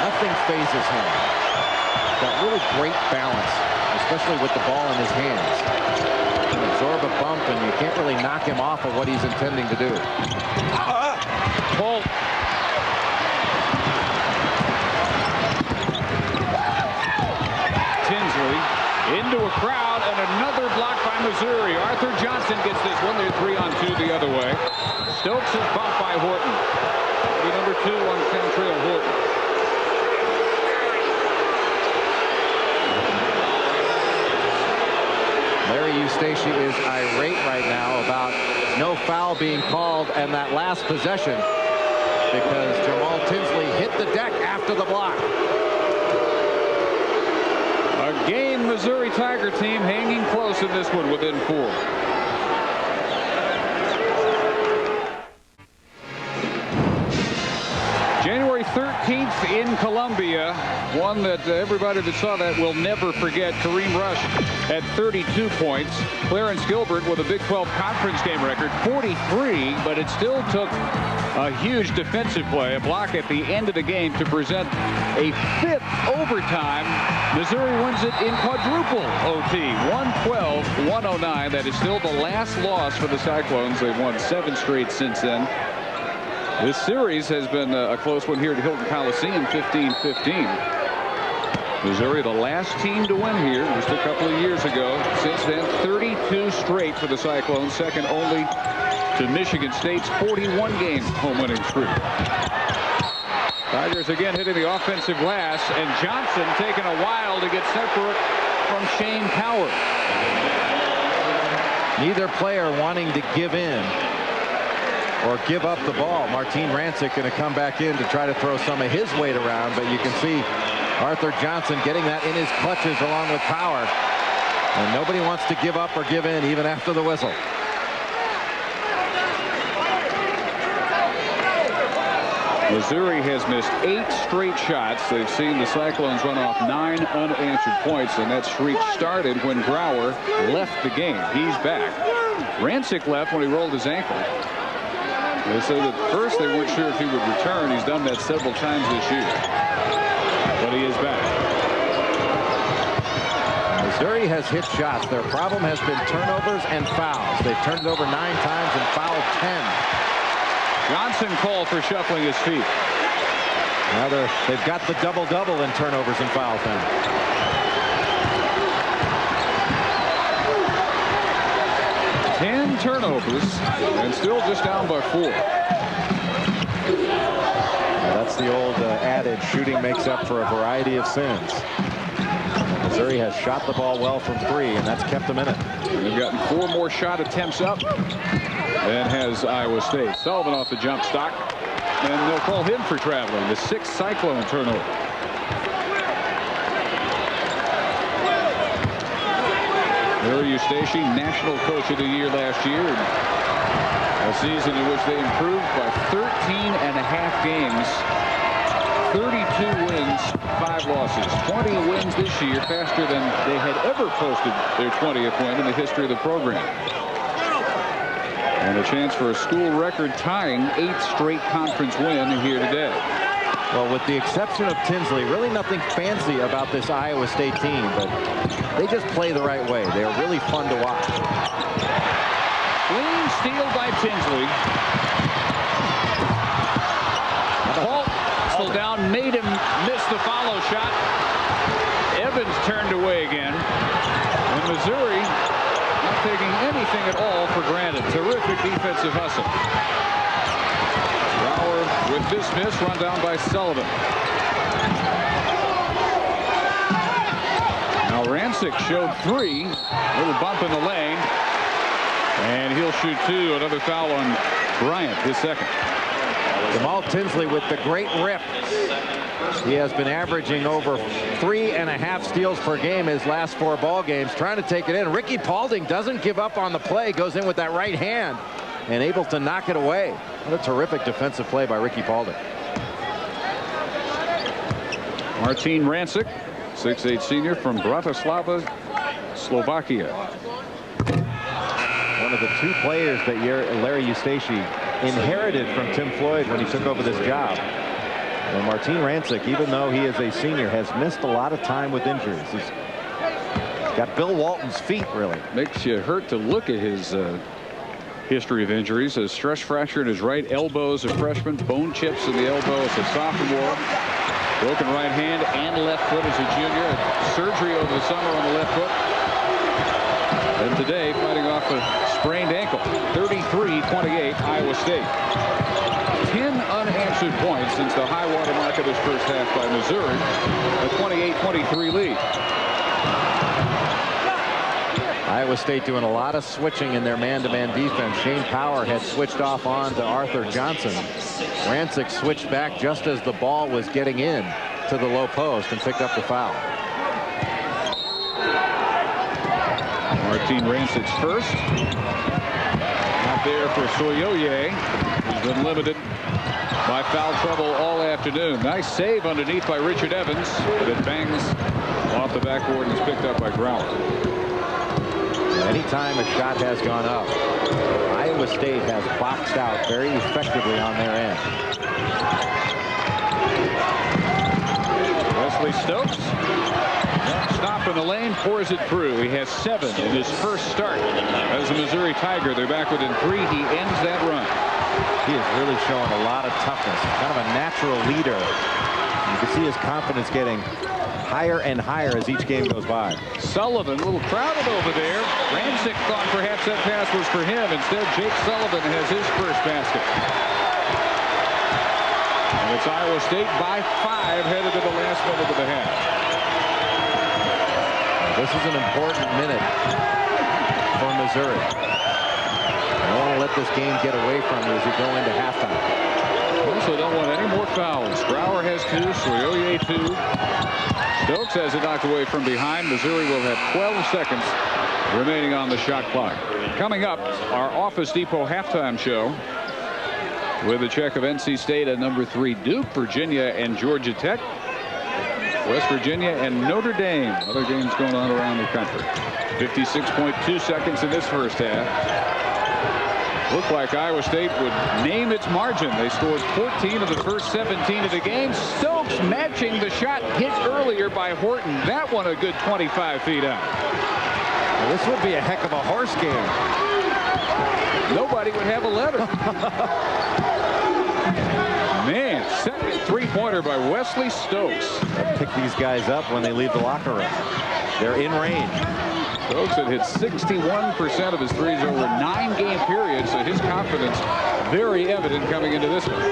Nothing phases him. Got really great balance, especially with the ball in his hands. He can absorb a bump, and you can't really knock him off of what he's intending to do. Paul. Tinsley into a crowd, and another block by Missouri. Arthur Johnson gets this one. They're 3-on-2 the other way. Stokes is bumped by Horton. Number 2 on Kentrail Horton. Larry Eustace is irate right now about no foul being called and that last possession, because Jamaal Tinsley hit the deck after the block. A game Missouri Tiger team hanging close in this one within 4. January 13th in Columbia, one that everybody that saw that will never forget. Kareem Rush had 32 points. Clarence Gilbert with a Big 12 conference game record, 43, but it still took a huge defensive play, a block at the end of the game to present a 5th overtime. Missouri wins it in quadruple OT, 112-109. That is still the last loss for the Cyclones. They've won 7 straight since then. This series has been a close one here at Hilton Coliseum, 15-15. Missouri, the last team to win here just a couple of years ago. Since then, 32 straight for the Cyclones, second only to Michigan State's 41-game home winning streak. Tigers again hitting the offensive glass, and Johnson taking a while to get separate from Shane Power. Neither player wanting to give in or give up the ball. Martin Rancic going to come back in to try to throw some of his weight around, but you can see Arthur Johnson getting that in his clutches along with Power. And nobody wants to give up or give in even after the whistle. Missouri has missed 8 straight shots. They've seen the Cyclones run off 9 unanswered points, and that streak started when Grauer left the game. He's back. Rancic left when he rolled his ankle. They say that first they weren't sure if he would return. He's done that several times this year, but he is back. Missouri has hit shots. Their problem has been turnovers and fouls. They've turned it over 9 times and fouled 10. Johnson called for shuffling his feet. Now they've got the double-double in turnovers and fouls now. Ten turnovers and still just down by 4. That's the old adage, shooting makes up for a variety of sins. Missouri has shot the ball well from 3, and that's kept them in it. They've gotten 4 more shot attempts up than has Iowa State. Sullivan off the jump stock, and they'll call him for traveling. The 6th Cyclone turnover. Larry Eustace, National Coach of the Year last year. A season in which they improved by 13.5 games. 32 wins, 5 losses. 20 wins this year, faster than they had ever posted their 20th win in the history of the program. And a chance for a school record tying 8th straight conference win here today. Well, with the exception of Tinsley, really nothing fancy about this Iowa State team, but they just play the right way. They are really fun to watch. Clean steal by Tinsley. Paul down, made him miss the follow shot. Evans turned away again. And Missouri not taking anything at all for granted. Terrific defensive hustle. Grauer with this miss, run down by Sullivan. Now Rancic showed 3. Little bump in the lane. And he'll shoot 2. Another foul on Bryant, his 2nd. Jamaal Tinsley with the great rip. He has been averaging over 3.5 steals per game his last 4 ball games, trying to take it in. Ricky Paulding doesn't give up on the play, goes in with that right hand and able to knock it away. What a terrific defensive play by Ricky Paulding. Martin Rancic, 6'8" senior from Bratislava, Slovakia. One of the 2 players that Larry Eustace inherited from Tim Floyd when he took over this job. And Martin Rancic, even though he is a senior, has missed a lot of time with injuries. He's got Bill Walton's feet, really. Makes you hurt to look at his history of injuries. A stress fracture in his right elbow as a freshman, bone chips in the elbow as a sophomore, broken right hand and left foot as a junior, surgery over the summer on the left foot, and today fighting off a sprained ankle. 33-28 Iowa State. 10 unanswered points since the high water mark of this first half by Missouri. A 28-23 lead. Iowa State doing a lot of switching in their man-to-man defense. Shane Power had switched off on to Arthur Johnson. Rancic switched back just as the ball was getting in to the low post and picked up the foul. Martin Rancic's first. Not there for Soyoye, who's been limited by foul trouble all afternoon. Nice save underneath by Richard Evans, but it bangs off the backboard and is picked up by Grauer. Anytime a shot has gone up, Iowa State has boxed out very effectively on their end. Wesley Stokes, stop in the lane, pours it through. He has 7 in his first start as a Missouri Tiger. They're back within 3. He ends that run. He is really showing a lot of toughness, kind of a natural leader. You can see his confidence getting higher and higher as each game goes by. Sullivan, a little crowded over there. Rancic thought perhaps that pass was for him. Instead, Jake Sullivan has his first basket. And it's Iowa State by 5 headed to the last minute of the half. This is an important minute for Missouri. You don't want to let this game get away from you as you go into halftime. Also don't want any more fouls. Brower has 2, Soyoye 2. Stokes has it knocked away from behind. Missouri will have 12 seconds remaining on the shot clock. Coming up, our Office Depot halftime show with a check of NC State at number 3 Duke, Virginia, and Georgia Tech. West Virginia and Notre Dame. Other games going on around the country. 56.2 seconds in this first half. Looked like Iowa State would name its margin. They scored 14 of the first 17 of the game. Stokes matching the shot hit earlier by Horton. That one a good 25 feet out. Well, this would be a heck of a horse game. Nobody would have a letter. Man, second three-pointer by Wesley Stokes. They'll pick these guys up when they leave the locker room. They're in range. Stokes had hit 61% of his threes over 9 game periods, so his confidence very evident coming into this one.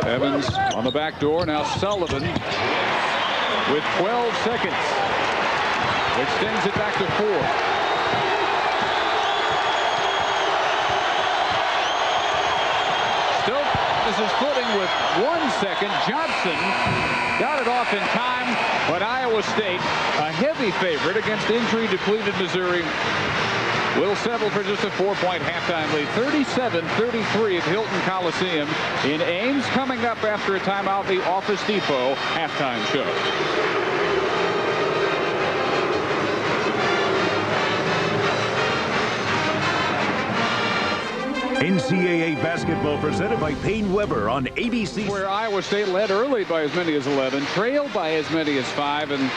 Evans on the back door. Now Sullivan with 12 seconds. Extends it back to 4. His footing with 1 second. Johnson got it off in time, but Iowa State, a heavy favorite against injury-depleted Missouri, will settle for just a 4-point halftime lead. 37-33 at Hilton Coliseum in Ames. Coming up after a timeout, the Office Depot halftime show. NCAA basketball presented by Payne Weber on ABC. Where Iowa State led early by as many as 11, trailed by as many as 5, and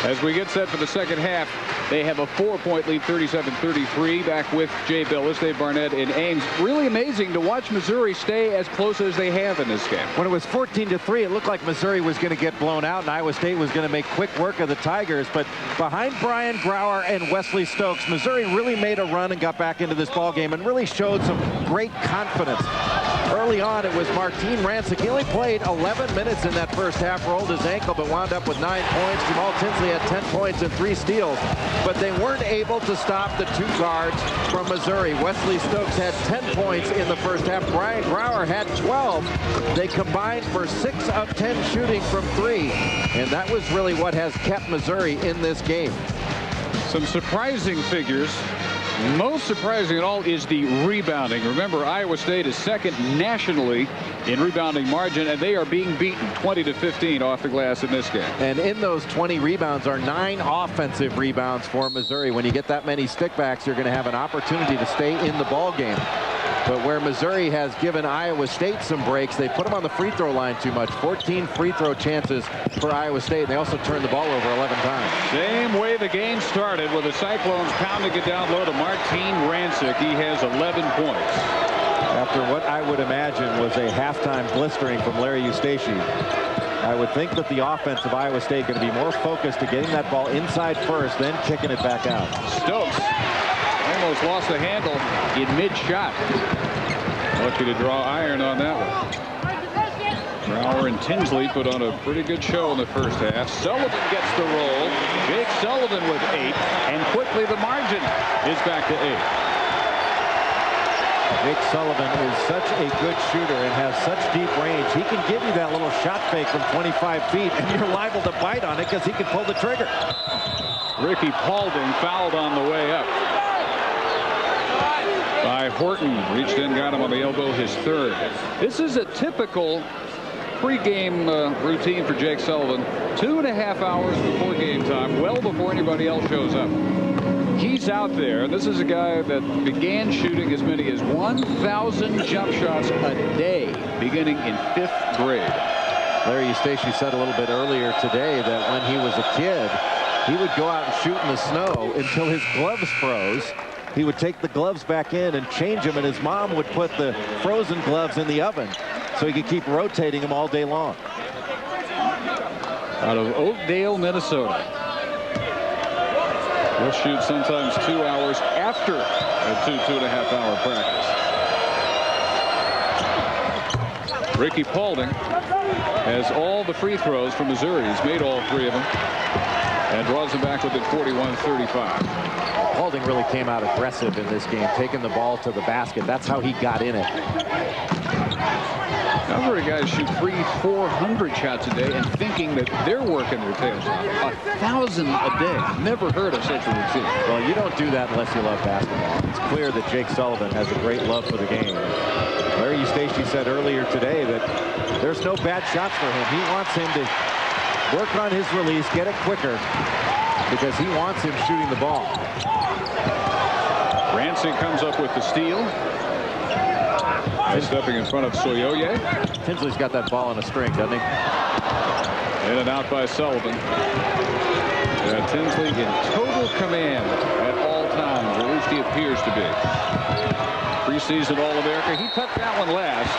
as we get set for the second half, they have a 4-point lead, 37-33, back with Jay Billis, Dave Barnett in Ames. Really amazing to watch Missouri stay as close as they have in this game. When it was 14-3, it looked like Missouri was going to get blown out and Iowa State was going to make quick work of the Tigers. But behind Brian Grauer and Wesley Stokes, Missouri really made a run and got back into this ball game and really showed some great confidence. Early on, it was Martin Rancic. He only played 11 minutes in that first half, rolled his ankle, but wound up with 9 points. Jamaal Tinsley had 10 points and 3 steals, but they weren't able to stop the 2 guards from Missouri. Wesley Stokes had 10 points in the first half. Brian Grauer had 12. They combined for 6 of 10 shooting from 3, and that was really what has kept Missouri in this game. Some surprising figures. Most surprising at all is the rebounding. Remember, Iowa State is second nationally in rebounding margin, and they are being beaten 20-15 off the glass in this game. And in those 20 rebounds are 9 offensive rebounds for Missouri. When you get that many stickbacks, you're going to have an opportunity to stay in the ball game. But where Missouri has given Iowa State some breaks, they put them on the free throw line too much. 14 free throw chances for Iowa State, and they also turned the ball over 11 times. Same way the game started, with the Cyclones pounding it down low to Martin Rancic. He has 11 points. After what I would imagine was a halftime blistering from Larry Eustace, I would think that the offense of Iowa State going to be more focused to getting that ball inside first, then kicking it back out. Stokes almost lost the handle in mid-shot. Lucky to draw iron on that one. Brower and Tinsley put on a pretty good show in the first half. Sullivan gets the roll. Jake Sullivan with 8, and quickly the margin is back to 8. Jake Sullivan is such a good shooter and has such deep range. He can give you that little shot fake from 25 feet, and you're liable to bite on it because he can pull the trigger. Ricky Paulding fouled on the way up by Horton. Reached in, got him on the elbow, his 3rd. This is a typical pregame routine for Jake Sullivan. 2.5 hours before game time, well before anybody else shows up. He's out there. This is a guy that began shooting as many as 1,000 jump shots a day beginning in 5th grade. Larry Eustace said a little bit earlier today that when he was a kid, he would go out and shoot in the snow until his gloves froze. He would take the gloves back in and change them, and his mom would put the frozen gloves in the oven so he could keep rotating him all day long. Out of Oakdale, Minnesota. He'll shoot sometimes 2 hours after a 2.5 hour practice. Ricky Paulding has all the free throws from Missouri. He's made all 3 of them and draws them back within 41-35. Paulding really came out aggressive in this game, taking the ball to the basket. That's how he got in it. I've heard guys shoot 300-400 shots a day and thinking that they're working their tails off. 1,000 a day. Never heard of such a routine. Well, you don't do that unless you love basketball. It's clear that Jake Sullivan has a great love for the game. Larry Eustachy said earlier today that there's no bad shots for him. He wants him to work on his release, get it quicker, because he wants him shooting the ball. Rancic comes up with the steal. Stepping in front of Soyoye. Tinsley's got that ball on a string, doesn't he? In and out by Sullivan. Tinsley in total command at all times, or at least he appears to be. Preseason All-America. He took that one last.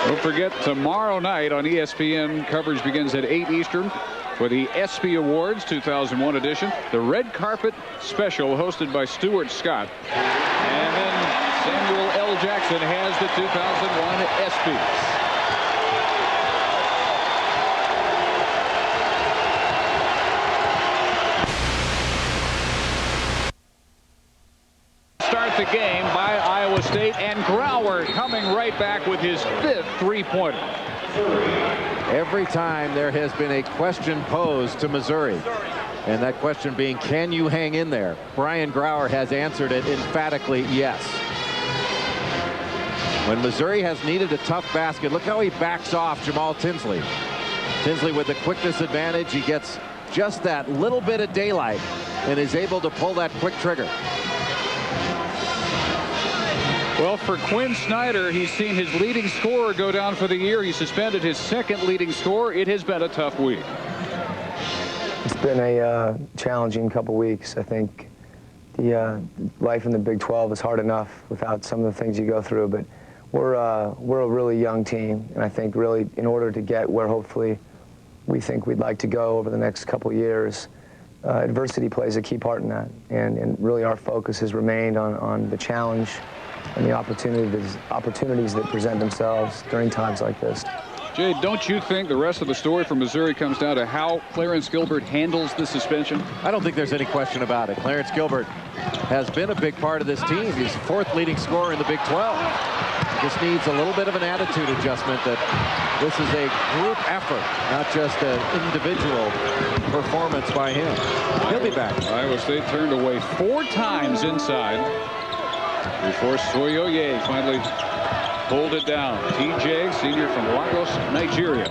Don't forget, tomorrow night on ESPN, coverage begins at 8 Eastern for the ESPY Awards 2001 edition. The red carpet special hosted by Stuart Scott. And then Samuel L. Jackson has the 2001 ESPYs. Start the game by Iowa State, and Grauer coming right back with his 5th three-pointer. Every time there has been a question posed to Missouri, and that question being, can you hang in there? Brian Grauer has answered it emphatically, yes. When Missouri has needed a tough basket, look how he backs off Jamaal Tinsley. Tinsley with the quickness advantage, he gets just that little bit of daylight and is able to pull that quick trigger. Well, for Quinn Snyder, he's seen his leading scorer go down for the year. He suspended his 2nd leading scorer. It has been a tough week. It's been a challenging couple weeks. I think the life in the Big 12 is hard enough without some of the things you go through, but we're a really young team, and I think really in order to get where hopefully we think we'd like to go over the next couple years, adversity plays a key part in that, and really our focus has remained on the challenge and the opportunities that present themselves during times like this. Jay, don't you think the rest of the story from Missouri comes down to how Clarence Gilbert handles the suspension? I don't think there's any question about it. Clarence Gilbert has been a big part of this team. He's 4th leading scorer in the Big 12. Just needs a little bit of an attitude adjustment, that this is a group effort, not just an individual performance by him. He'll be back. Iowa State turned away 4 times inside before Soyoye finally pulled it down. TJ, senior from Lagos, Nigeria.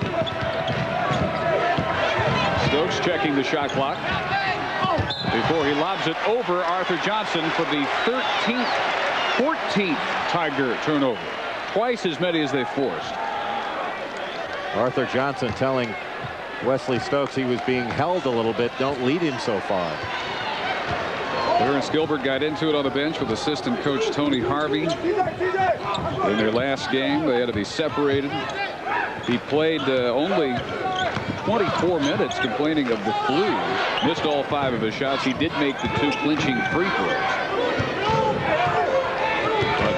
Stokes checking the shot clock before he lobs it over Arthur Johnson for the 14th Tiger turnover. Twice as many as they forced. Arthur Johnson telling Wesley Stokes he was being held a little bit. Don't lead him so far. Clarence Gilbert got into it on the bench with assistant coach Tony Harvey. In their last game, they had to be separated. He played only 24 minutes, complaining of the flu. Missed all 5 of his shots. He did make the 2 clinching free throws. But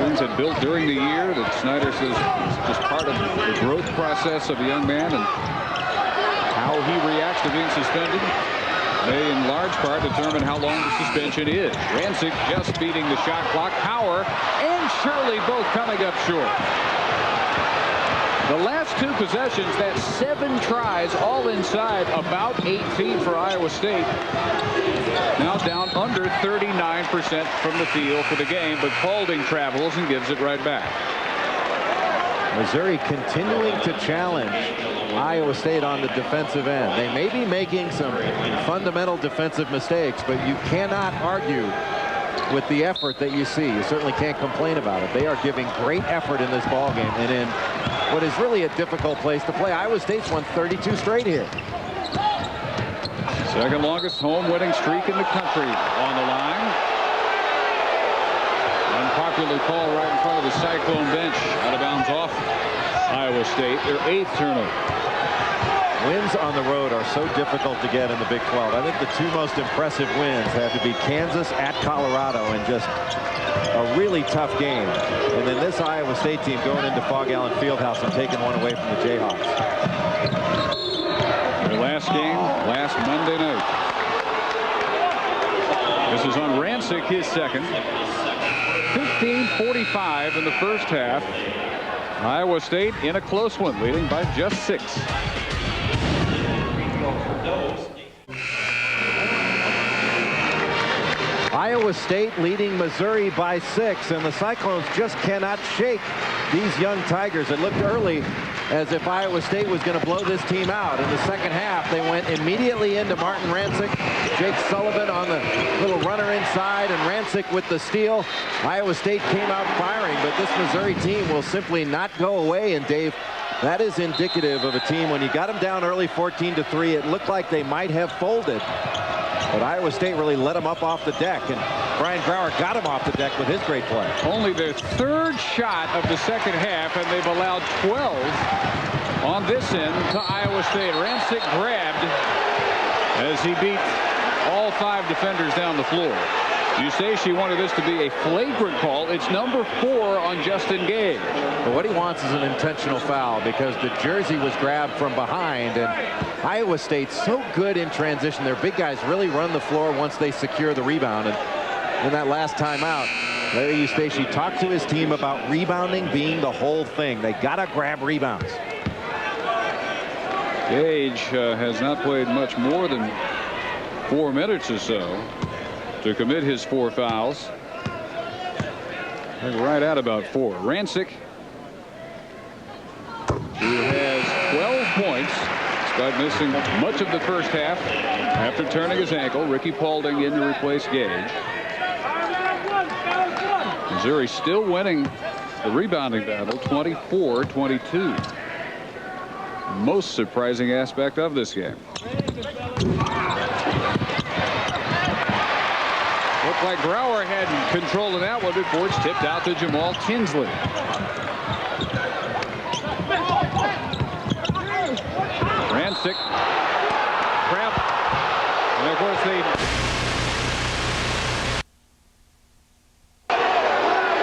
things had built during the year that Snyder says is just part of the growth process of a young man, and how he reacts to being suspended may in large part determine how long the suspension is. Rancic just beating the shot clock. Power and Shirley both coming up short. The last 2 possessions, that's 7 tries, all inside about 8 feet for Iowa State. Now down under 39% from the field for the game, but Paulding travels and gives it right back. Missouri continuing to challenge Iowa State on the defensive end. They may be making some fundamental defensive mistakes, but you cannot argue with the effort that you see. You certainly can't complain about it. They are giving great effort in this ball game, and in what is really a difficult place to play. Iowa State's won 32 straight here. 2nd longest home winning streak in the country on the line. Unpopular call right in front of the Cyclone bench. Out of bounds off Iowa State. Their 8th turnover. Wins on the road are so difficult to get in the Big 12. I think the 2 most impressive wins have to be Kansas at Colorado and just a really tough game. And then this Iowa State team going into Fog Allen Fieldhouse and taking one away from the Jayhawks. Their last game, last Monday night. This is on Rancic, his second. 15:45 in the first half. Iowa State in a close one, leading by just 6. Iowa State leading Missouri by 6, and the Cyclones just cannot shake these young Tigers. It looked early as if Iowa State was going to blow this team out. In the second half, they went immediately into Martin Rancic. Jake Sullivan on the little runner inside, and Rancic with the steal. Iowa State came out firing, but this Missouri team will simply not go away. And Dave, that is indicative of a team when you got them down early 14-3, it looked like they might have folded. But Iowa State really let them up off the deck, and Brian Grauer got him off the deck with his great play. Only their 3rd shot of the second half, and they've allowed 12 on this end to Iowa State. Rancic grabbed as he beat all 5 defenders down the floor. Eustace wanted this to be a flagrant call. It's number 4 on Justin Gage. But what he wants is an intentional foul because the jersey was grabbed from behind, and Iowa State's so good in transition. Their big guys really run the floor once they secure the rebound. And in that last timeout, Larry Eustace talked to his team about rebounding being the whole thing. They got to grab rebounds. Gage has not played much more than 4 minutes or so to commit his 4 fouls. And right at about 4. Rancic, who has 12 points, despite missing much of the first half after turning his ankle. Ricky Paulding in to replace Gage. Missouri still winning the rebounding battle, 24-22. Most surprising aspect of this game. Looked like Grauer had control of that one before it's tipped out to Jamaal Tinsley. Rancic, crap, and of course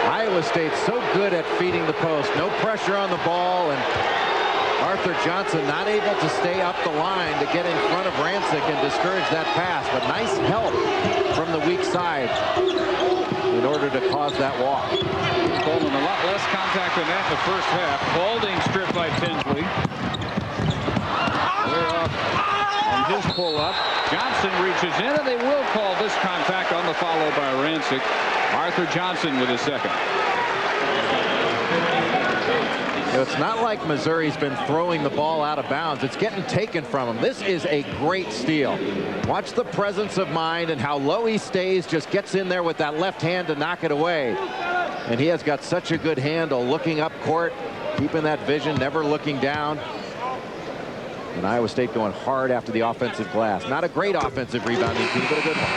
Iowa State's so good at feeding the post. No pressure on the ball, and Arthur Johnson not able to stay up the line to get in front of Rancic and discourage that pass. But nice help from the weak side in order to cause that walk. Coleman a lot less contact than that in the first half. Paulding stripped by Tinsley. They're off on his pull-up. Johnson reaches in, and they will call this contact on the follow by Rancic. Arthur Johnson with his second. It's not like Missouri's been throwing the ball out of bounds. It's getting taken from him. This is a great steal. Watch the presence of mind and how low he stays, just gets in there with that left hand to knock it away. And he has got such a good handle, looking up court, keeping that vision, never looking down. And Iowa State going hard after the offensive glass. Not a great offensive rebounding team, but a good one.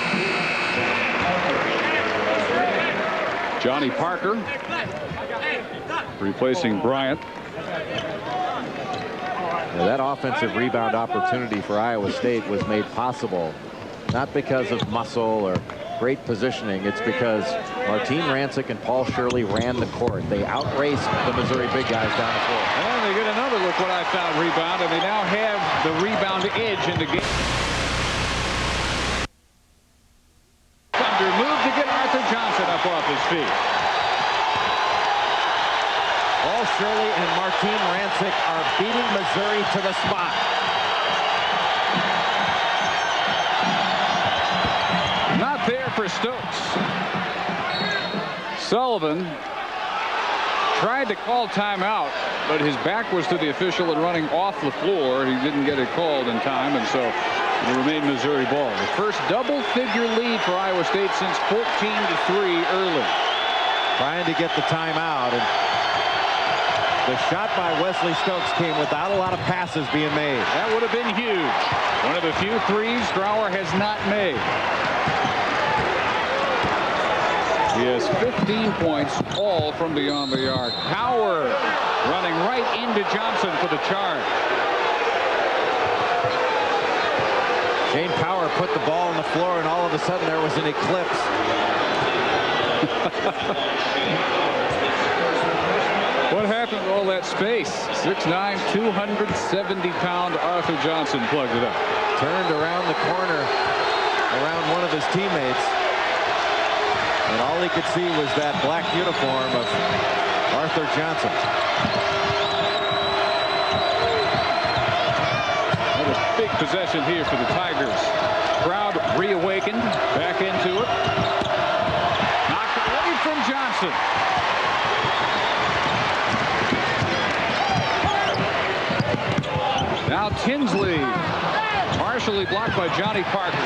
Johnny Parker replacing Bryant. Now, that offensive rebound opportunity for Iowa State was made possible not because of muscle or great positioning. It's because Martin Rancic and Paul Shirley ran the court. They outraced the Missouri big guys down the floor. And they get another look what I found rebound, and they now have the rebound edge in the game. Thunder move to get Arthur Johnson up off his feet. Paul Shirley and Martin Rancic are beating Missouri to the spot. Not there for Stokes. Sullivan tried to call timeout, but his back was to the official and running off the floor. He didn't get it called in time, and so it remained Missouri ball. The first double-figure lead for Iowa State since 14-3 early. Trying to get the timeout, and the shot by Wesley Stokes came without a lot of passes being made. That would have been huge. One of the few threes Grauer has not made. He has 15 points, all from beyond the arc. Power running right into Johnson for the charge. Shane Power put the ball on the floor, and all of a sudden there was an eclipse. What happened to all that space? 6'9", 270-pound Arthur Johnson plugged it up. Turned around the corner around one of his teammates, and all he could see was that black uniform of Arthur Johnson. What a big possession here for the Tigers. Crowd reawakened, back into it. Knocked away from Johnson. Now Tinsley, partially blocked by Johnny Parker,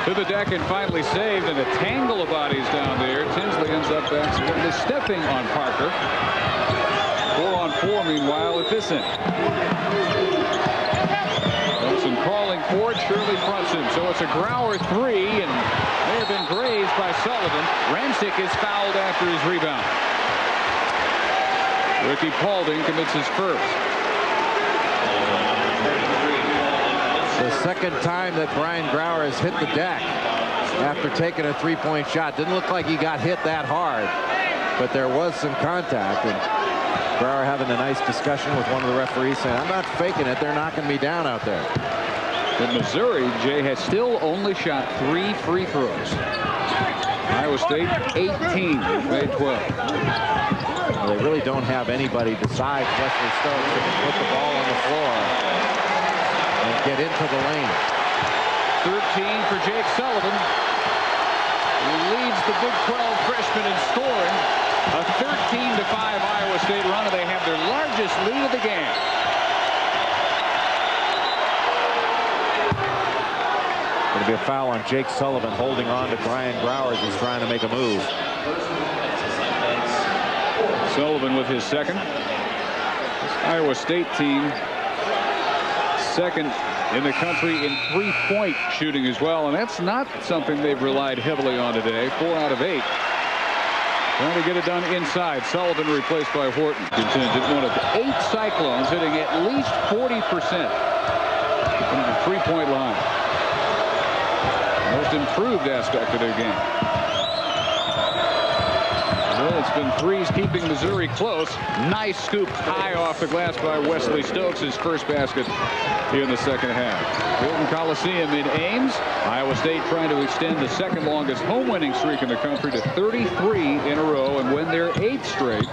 to the deck and finally saved, and a tangle of bodies down there. Tinsley ends up accidentally stepping on Parker. 4-on-4 meanwhile at this end. Johnson calling for it, Shirley fronts him, so it's a Grauer 3, and may have been grazed by Sullivan. Rancic is fouled after his rebound. Ricky Paulding commits his first. The second time that Brian Grauer has hit the deck after taking a three-point shot. Didn't look like he got hit that hard, but there was some contact, and Grauer having a nice discussion with one of the referees saying, I'm not faking it, they're knocking me down out there. In Missouri, Jay has still only shot 3 free throws. Iowa State 18, made 12. Well, they really don't have anybody besides Wesley Stokes that can put the ball on the floor and get into the lane. 13 for Jake Sullivan, who leads the Big 12 freshman in scoring. A 13-5 Iowa State run, and they have their largest lead of the game. Going to be a foul on Jake Sullivan, holding on to Brian Grauer as he's trying to make a move. Sullivan with his second. This Iowa State team second in the country in three-point shooting as well, and that's not something they've relied heavily on today. 4 out of 8. Trying to get it done inside. Sullivan replaced by Horton. Contingent, one of 8 Cyclones hitting at least 40% from the three-point line. Most improved aspect of their game. Well, it's been threes keeping Missouri close. Nice scoop high off the glass by Wesley Stokes, his first basket here in the second half. Hilton Coliseum in Ames. Iowa State trying to extend the second longest home winning streak in the country to 33 in a row and win their 8th straight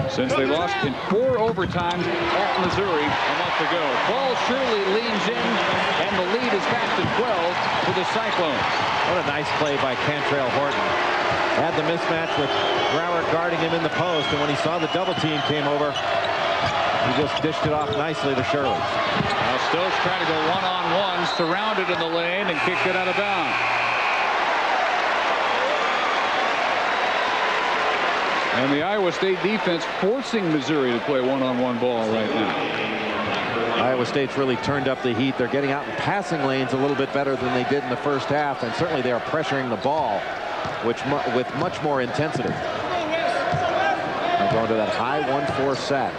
since they lost in 4 overtimes at Missouri a month ago. Ball Shirley leans in, and the lead is back to 12 for the Cyclones. What a nice play by Cantrell Horton. Had the mismatch with Grauer guarding him in the post, and when he saw the double team came over, he just dished it off nicely to Shirley. Now Stokes trying to go one-on-one, surrounded in the lane, and kicked it out of bounds. And the Iowa State defense forcing Missouri to play one-on-one ball right now. Iowa State's really turned up the heat. They're getting out in passing lanes a little bit better than they did in the first half, and certainly they are pressuring the ball with much more intensity. They're going to that high 1-4 set.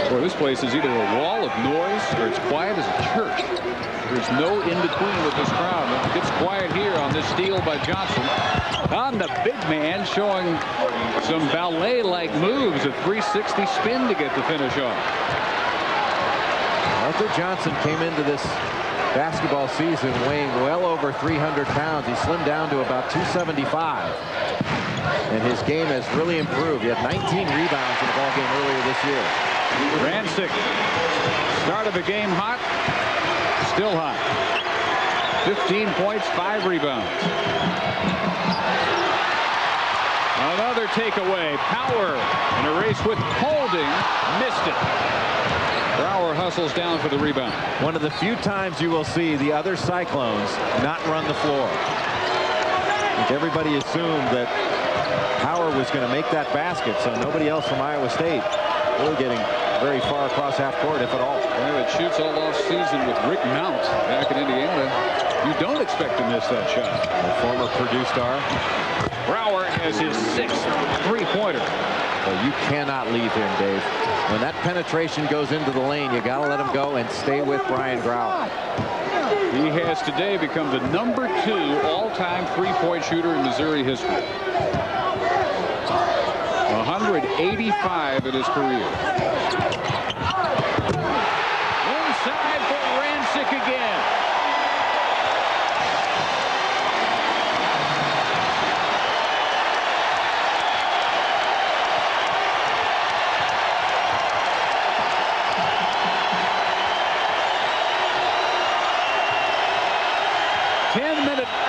Boy, this place is either a wall of noise or it's quiet as a church. There's no in-between with this crowd. It gets quiet here on this steal by Johnson. On the big man, showing some ballet-like moves, a 360 spin to get the finish off. Arthur Johnson came into this basketball season weighing well over 300 pounds. He slimmed down to about 275. And his game has really improved. He had 19 rebounds in the ball game earlier this year. Rancic, start of the game hot, still hot. 15 points, 5 rebounds. Another takeaway. Power in a race with Paulding. Missed it. Grauer hustles down for the rebound. One of the few times you will see the other Cyclones not run the floor. I think everybody assumed that Power was going to make that basket, so nobody else from Iowa State really getting very far across half court, if at all. Well, it shoots all off season with Rick Mount back in Indiana. You don't expect to miss that shot. The former Purdue star. Brower has his 6th three-pointer. Well, you cannot leave him, Dave. When that penetration goes into the lane, you got to let him go and stay with Brian Brower. He has today become the #2 all-time three-point shooter in Missouri history. 185 in his career. Inside for Rancic again.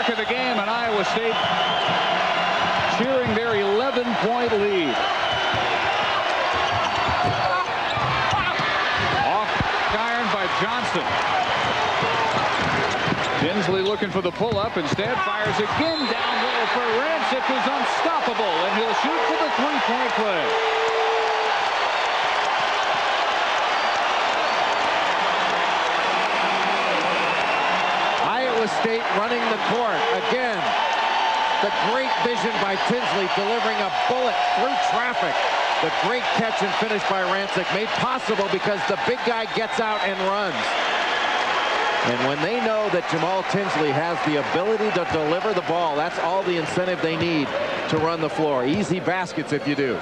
Mark of the game, and Iowa State cheering their 11-point lead. Off iron by Johnson. Tinsley looking for the pull-up. Instead fires again down low for Rancic, who's unstoppable, and he'll shoot for the three-point play. State running the court again. The great vision by Tinsley, delivering a bullet through traffic. The great catch and finish by Rancic, made possible because the big guy gets out and runs. And when they know that Jamaal Tinsley has the ability to deliver the ball, that's all the incentive they need to run the floor. Easy baskets if you do.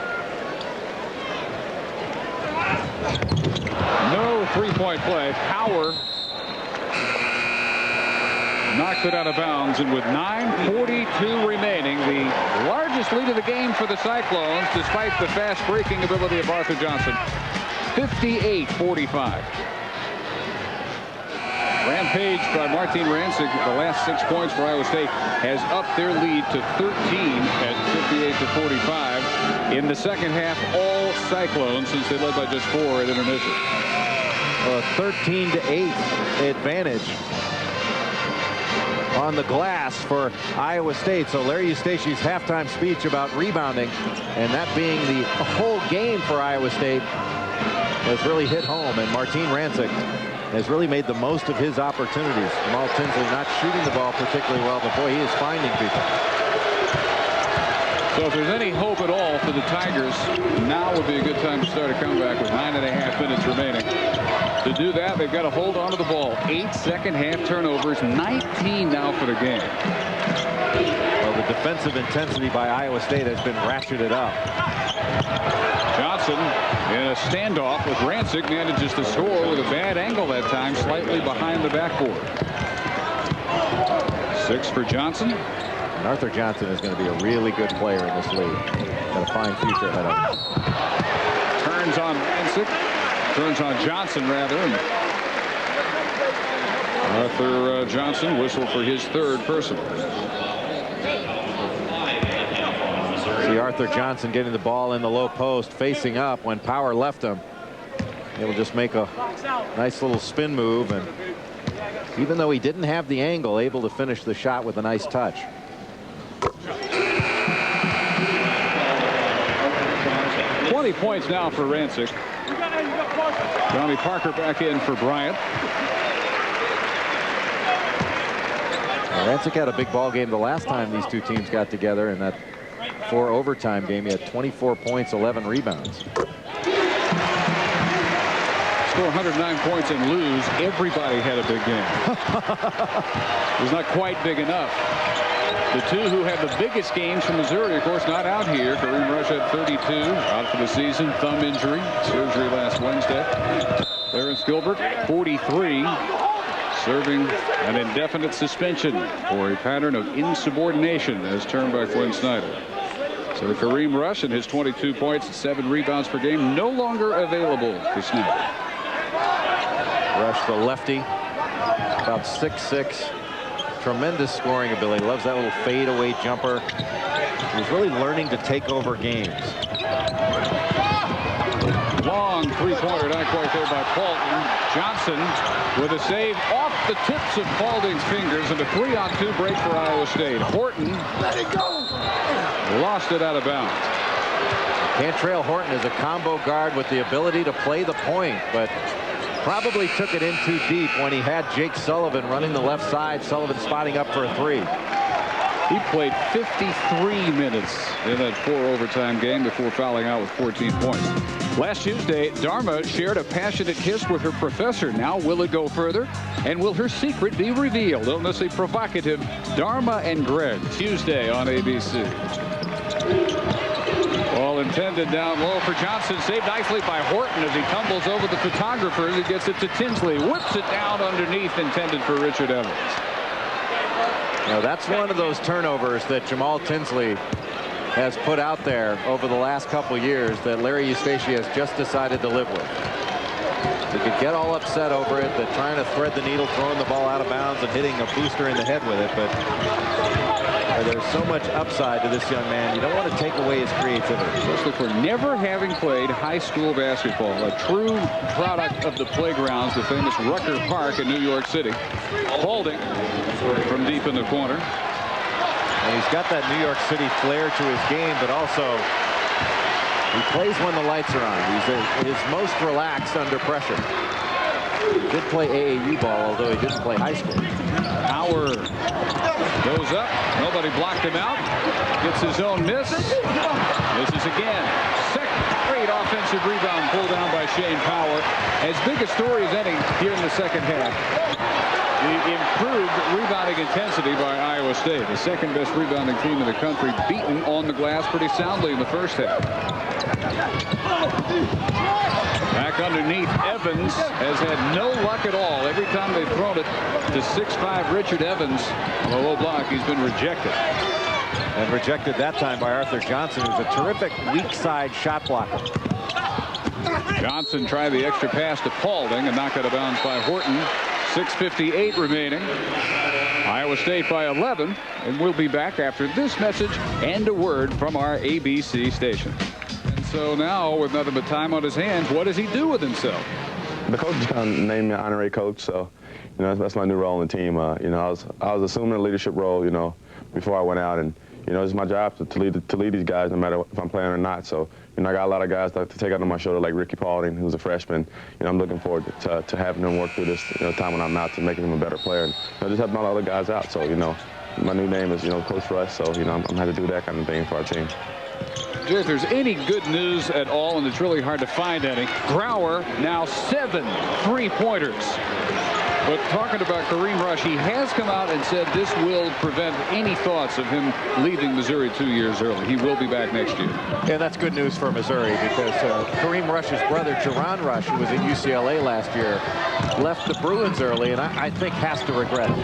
No three-point play. Power knocked it out of bounds, and with 9:42 remaining, the largest lead of the game for the Cyclones, despite the fast breaking ability of Arthur Johnson, 58-45. Rampage by Martin Rancic, the last 6 points for Iowa State, has upped their lead to 13 at 58-45. In the second half, all Cyclones, since they led by just 4 at intermission. A 13-8 advantage on the glass for Iowa State. So Larry Eustachy's halftime speech about rebounding, and that being the whole game for Iowa State, has really hit home, and Martin Rancic has really made the most of his opportunities. Jamaal Tinsley not shooting the ball particularly well, but boy, he is finding people. So if there's any hope at all for the Tigers, now would be a good time to start a comeback with 9.5 minutes remaining. To do that, they've got to hold on to the ball. 8 second-half turnovers, 19 now for the game. Well, the defensive intensity by Iowa State has been ratcheted up. Johnson in a standoff with Rancic manages to score with a bad angle that time, slightly behind the backboard. 6 for Johnson. And Arthur Johnson is going to be a really good player in this league. Got a fine future ahead of him. Turns on Rancic. Turns on Johnson, rather. And Arthur Johnson whistled for his 3rd personal. See Arthur Johnson getting the ball in the low post, facing up when Power left him. Able to just make a nice little spin move, and even though he didn't have the angle, able to finish the shot with a nice touch. Points now for Rancic. Johnny Parker back in for Bryant. Well, Rancic had a big ball game the last time these two teams got together. In that 4 overtime game, he had 24 points, 11 rebounds. Score 109 points and lose. Everybody had a big game. It was not quite big enough. The two who had the biggest games from Missouri, of course, not out here. Kareem Rush had 32, out for the season, thumb injury, surgery last Wednesday. Terrence Gilbert, 43, serving an indefinite suspension for a pattern of insubordination, as termed by Quinn Snyder. So Kareem Rush and his 22 points and 7 rebounds per game no longer available to Snyder. Rush, the lefty, about 6'6". Tremendous scoring ability. Loves that little fadeaway jumper. He's really learning to take over games. Long three-pointer, not quite there by Paulton. Johnson with a save off the tips of Paulding's fingers, and a 3-on-2 break for Iowa State. Horton lost it out of bounds. Cantrell Horton is a combo guard with the ability to play the point, but Probably took it in too deep when he had Jake Sullivan running the left side. Sullivan spotting up for a 3. He played 53 minutes in that 4 overtime game before fouling out with 14 points. Last Tuesday, Dharma shared a passionate kiss with her professor. Now, will it go further? And will her secret be revealed? Don't miss a provocative Dharma and Greg Tuesday on ABC. Ball intended down low for Johnson. Saved nicely by Horton as he tumbles over the photographers. He gets it to Tinsley. Whips it down underneath, intended for Richard Evans. Now, that's one of those turnovers that Jamaal Tinsley has put out there over the last couple years that Larry Eustace has just decided to live with. He could get all upset over it, that trying to thread the needle, throwing the ball out of bounds and hitting a booster in the head with it, but there's so much upside to this young man. You don't want to take away his creativity. Especially for never having played high school basketball. A true product of the playgrounds, the famous Rucker Park in New York City. Holding from deep in the corner. And he's got that New York City flair to his game, but also he plays when the lights are on. He's most relaxed under pressure. He did play AAU ball, although he didn't play high school. Howard goes up. Nobody blocked him out. Gets his own miss. Misses again. Second great offensive rebound pulled down by Shane Power. As big a story as any here in the second half. The improved rebounding intensity by Iowa State. The second best rebounding team in the country, beaten on the glass pretty soundly in the first half. Back underneath, Evans has had no luck at all. Every time they've thrown it to 6'5" Richard Evans on a low block, he's been rejected. And rejected that time by Arthur Johnson, who's a terrific weak side shot blocker. Johnson tried the extra pass to Paulding and knocked out of bounds by Horton. 6:58 remaining. Iowa State by 11, and we'll be back after this message and a word from our ABC station. And so now, with nothing but time on his hands, what does he do with himself? The coach just kind of named me an honorary coach, so you know that's my new role in the team. You know, I was assuming a leadership role, you know, before I went out, and you know, it's my job to lead these guys no matter if I'm playing or not. So, you know, I got a lot of guys to take out on my shoulder, like Ricky Paulding, who's a freshman. You know, I'm looking forward to having him work through this, you know, time when I'm out, to making him a better player, and you know, just helping all the other guys out. So, you know, my new name is, you know, Coach Rush. So, you know, I'm going to do that kind of thing for our team. Jay, if there's any good news at all, and it's really hard to find any, Grauer now 7 3-pointers. But talking about Kareem Rush, he has come out and said this will prevent any thoughts of him leaving Missouri 2 years early. He will be back next year. Yeah, that's good news for Missouri, because Kareem Rush's brother, Jaron Rush, who was at UCLA last year, left the Bruins early, and I think has to regret it.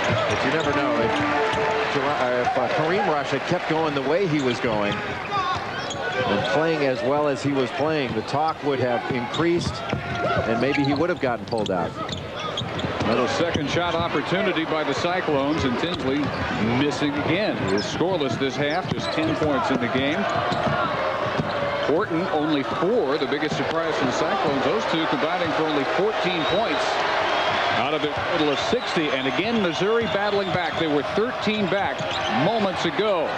But you never know. If Kareem Rush had kept going the way he was going and playing as well as he was playing, the talk would have increased, and maybe he would have gotten pulled out. Another second shot opportunity by the Cyclones, and Tinsley missing again. He is scoreless this half, just 10 points in the game. Horton only 4, the biggest surprise for the Cyclones. Those two combining for only 14 points out of a total of 60. And again, Missouri battling back. They were 13 back moments ago.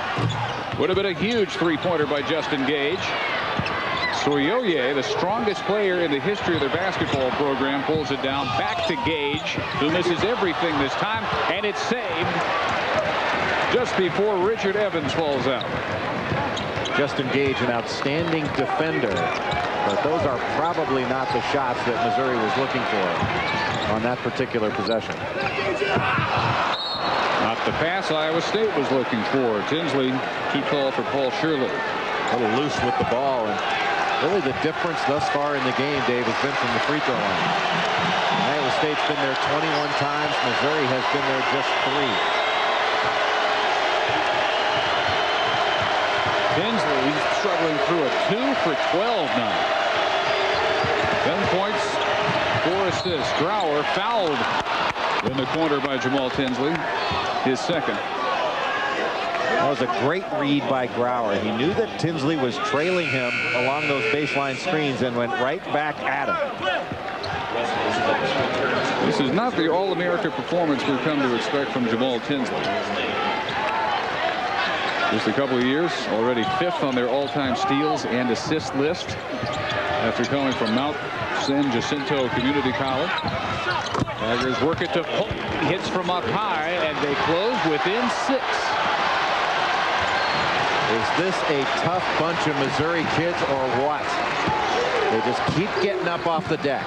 Would have been a huge 3-pointer by Justin Gage. Soyoye, the strongest player in the history of their basketball program, pulls it down back to Gage, who misses everything this time, and it's saved just before Richard Evans falls out. Justin Gage, an outstanding defender, but those are probably not the shots that Missouri was looking for on that particular possession. Not the pass Iowa State was looking for. Tinsley, too tall for Paul Shirley. A little loose with the ball, and really the difference thus far in the game, Dave, has been from the free throw line. Iowa State's been there 21 times. Missouri has been there just 3. Tinsley struggling through a 2 for 12 now. 10 points, 4 assists. Grauer fouled in the corner by Jamaal Tinsley, his second. That was a great read by Grauer. He knew that Tinsley was trailing him along those baseline screens and went right back at him. This is not the All-America performance we've come to expect from Jamaal Tinsley. Just a couple of years, already 5th on their all-time steals and assist list. after coming from Mount San Jacinto Community College. Tigers work it to Polk. Hits from up high, and they close within 6. Is this a tough bunch of Missouri kids or what? They just keep getting up off the deck.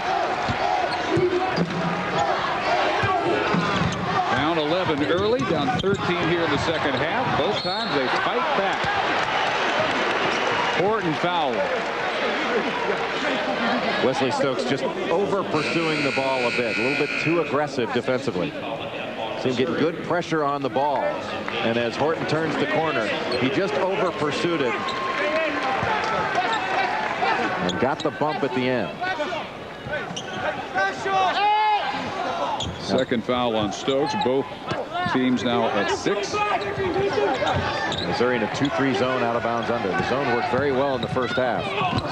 Down 11 early, down 13 here in the second half. Both times they fight back. Horton foul. Wesley Stokes just over pursuing the ball a bit, a little bit too aggressive defensively. See him get good pressure on the ball, and as Horton turns the corner, he just over pursued it and got the bump at the end. Second foul on Stokes. Both teams now at 6. Missouri in a 2-3 zone out of bounds under. The zone worked very well in the first half.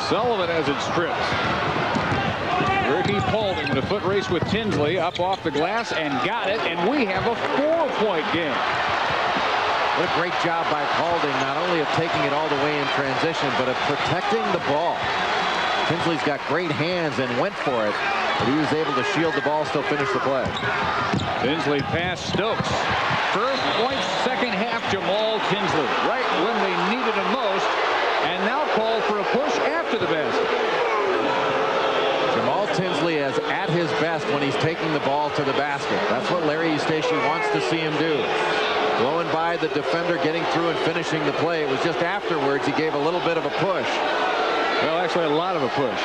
Sullivan has it stripped. Ricky Paulding in a foot race with Tinsley, up off the glass and got it, and we have a 4-point game. What a great job by Paulding, not only of taking it all the way in transition, but of protecting the ball. Tinsley's got great hands and went for it, but he was able to shield the ball, still finish the play. Tinsley past Stokes. First point, second half, Jamaal Tinsley, right when they needed him most, and now called for a push after the basket. Jamaal Tinsley is at his best when he's taking the ball to the basket. That's what Larry Eustace wants to see him do. Blowing by the defender, getting through and finishing the play. It was just afterwards he gave a little bit of a push. Well, actually a lot of a push.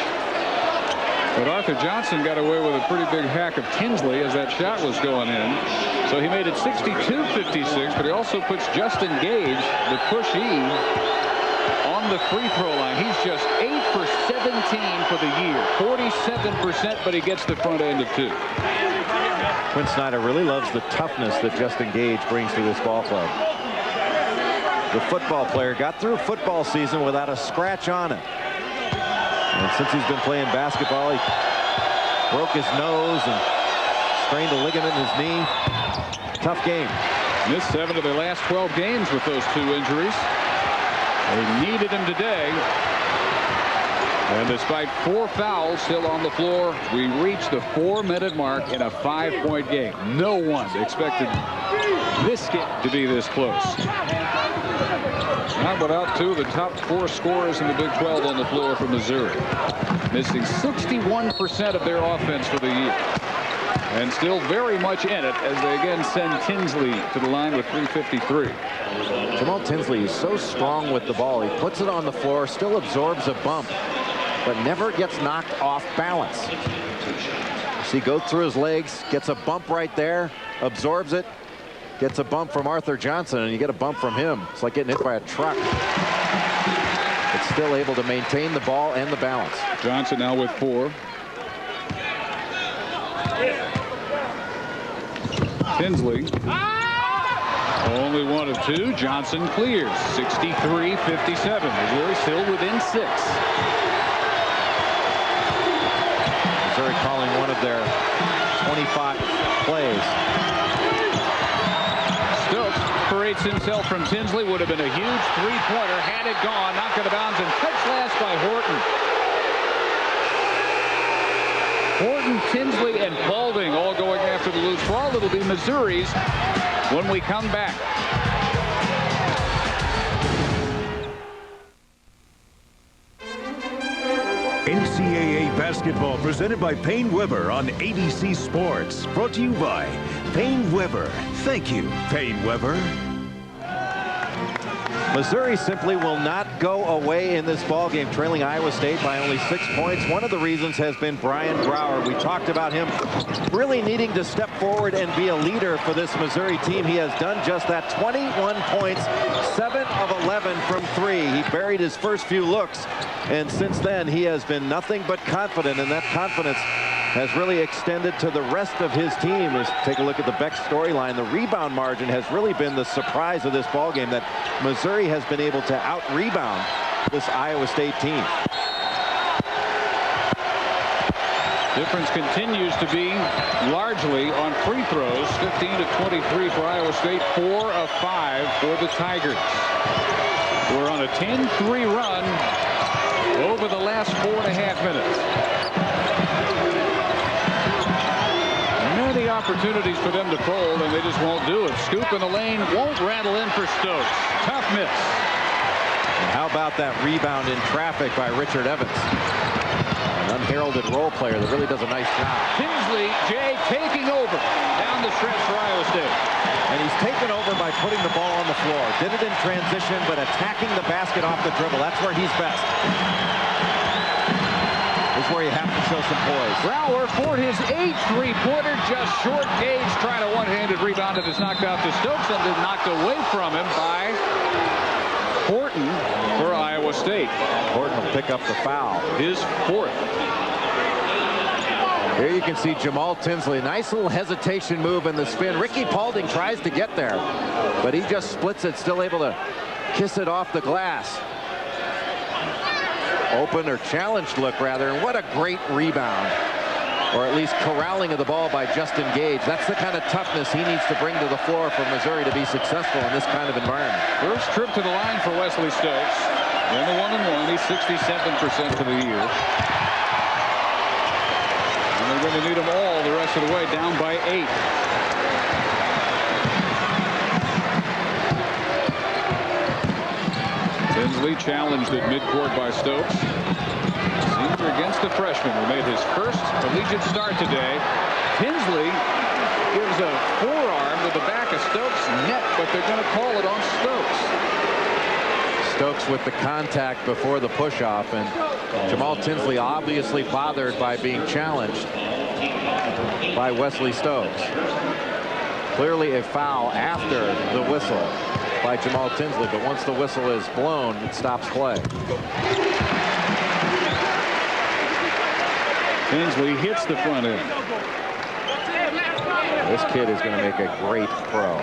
But Arthur Johnson got away with a pretty big hack of Tinsley as that shot was going in. So he made it 62-56, but he also puts Justin Gage, the pushee, on the free throw line. He's just 8 for 17 for the year. 47%, but he gets the front end of 2. Quinn Snyder really loves the toughness that Justin Gage brings to this ball club. The football player got through football season without a scratch on it. And since he's been playing basketball, he broke his nose and strained a ligament in his knee. Tough game. Missed 7 of their last 12 games with those 2 injuries. They needed him today. And despite 4 fouls still on the floor, we reached the 4-minute mark in a 5-point game. No one expected this game to be this close. Not without 2 of the top 4 scorers in the Big 12 on the floor for Missouri. Missing 61% of their offense for the year. And still very much in it as they again send Tinsley to the line with 3:53. Jamaal Tinsley is so strong with the ball. He puts it on the floor, still absorbs a bump, but never gets knocked off balance. See, go through his legs, gets a bump right there, absorbs it, gets a bump from Arthur Johnson, and you get a bump from him. It's like getting hit by a truck. It's still able to maintain the ball and the balance. Johnson now with 4. Tinsley only 1 of 2. Johnson clears 63-57. Missouri still within 6. Missouri calling one of their 25 plays. Stokes separates himself from Tinsley. Would have been a huge 3-pointer had it gone. Knocked out of bounds and touched last by Horton. Horton, Tinsley, and Paulding all going after the loose ball. It'll be Missouri's when we come back. NCAA basketball presented by Payne Weber on ABC Sports. Brought to you by Payne Weber. Thank you, Payne Weber. Missouri simply will not go away in this ball game, trailing Iowa State by only 6 points. One of the reasons has been Brian Brower. We talked about him really needing to step forward and be a leader for this Missouri team. He has done just that. 21 points, 7 of 11 from 3. He buried his first few looks, and since then he has been nothing but confident, and that confidence has really extended to the rest of his team. Let's take a look at the Beck storyline. The rebound margin has really been the surprise of this ball game, that Missouri has been able to out-rebound this Iowa State team. Difference continues to be largely on free throws. 15 of 23 for Iowa State, 4 of 5 for the Tigers. We're on a 10-3 run over the last 4.5 minutes. Many opportunities for them to fold, and they just won't do it. Scoop in the lane, won't rattle in for Stokes. Tough miss. And how about that rebound in traffic by Richard Evans? An unheralded role player that really does a nice job. Tinsley, Jay, taking over down the stretch for Iowa State. And he's taken over by putting the ball on the floor. Did it in transition, but attacking the basket off the dribble. That's where he's best. This is where you have to show some poise. Brower for his 8th three-pointer, just short. Gage trying a one-handed rebound, and is knocked out to Stokes, and then knocked away from him by Horton for Iowa State. Horton will pick up the foul. His 4th. Here you can see Jamaal Tinsley. Nice little hesitation move in the spin. Ricky Paulding tries to get there, but he just splits it, still able to kiss it off the glass. Open or challenged look, rather, and what a great rebound. Or at least corralling of the ball by Justin Gage. That's the kind of toughness he needs to bring to the floor for Missouri to be successful in this kind of environment. First trip to the line for Wesley Stokes. In the 1-and-1, he's 67% for the year. And they're going to need them all the rest of the way, down by 8. Tinsley challenged at midcourt by Stokes. Senior against the freshman who made his first collegiate start today. Tinsley gives a forearm to the back of Stokes' neck, but they're going to call it on Stokes. Stokes with the contact before the push-off, and Jamaal Tinsley obviously bothered by being challenged by Wesley Stokes. Clearly a foul after the whistle by Jamaal Tinsley, but once the whistle is blown, it stops play. Tinsley hits the front end. This kid is going to make a great pro.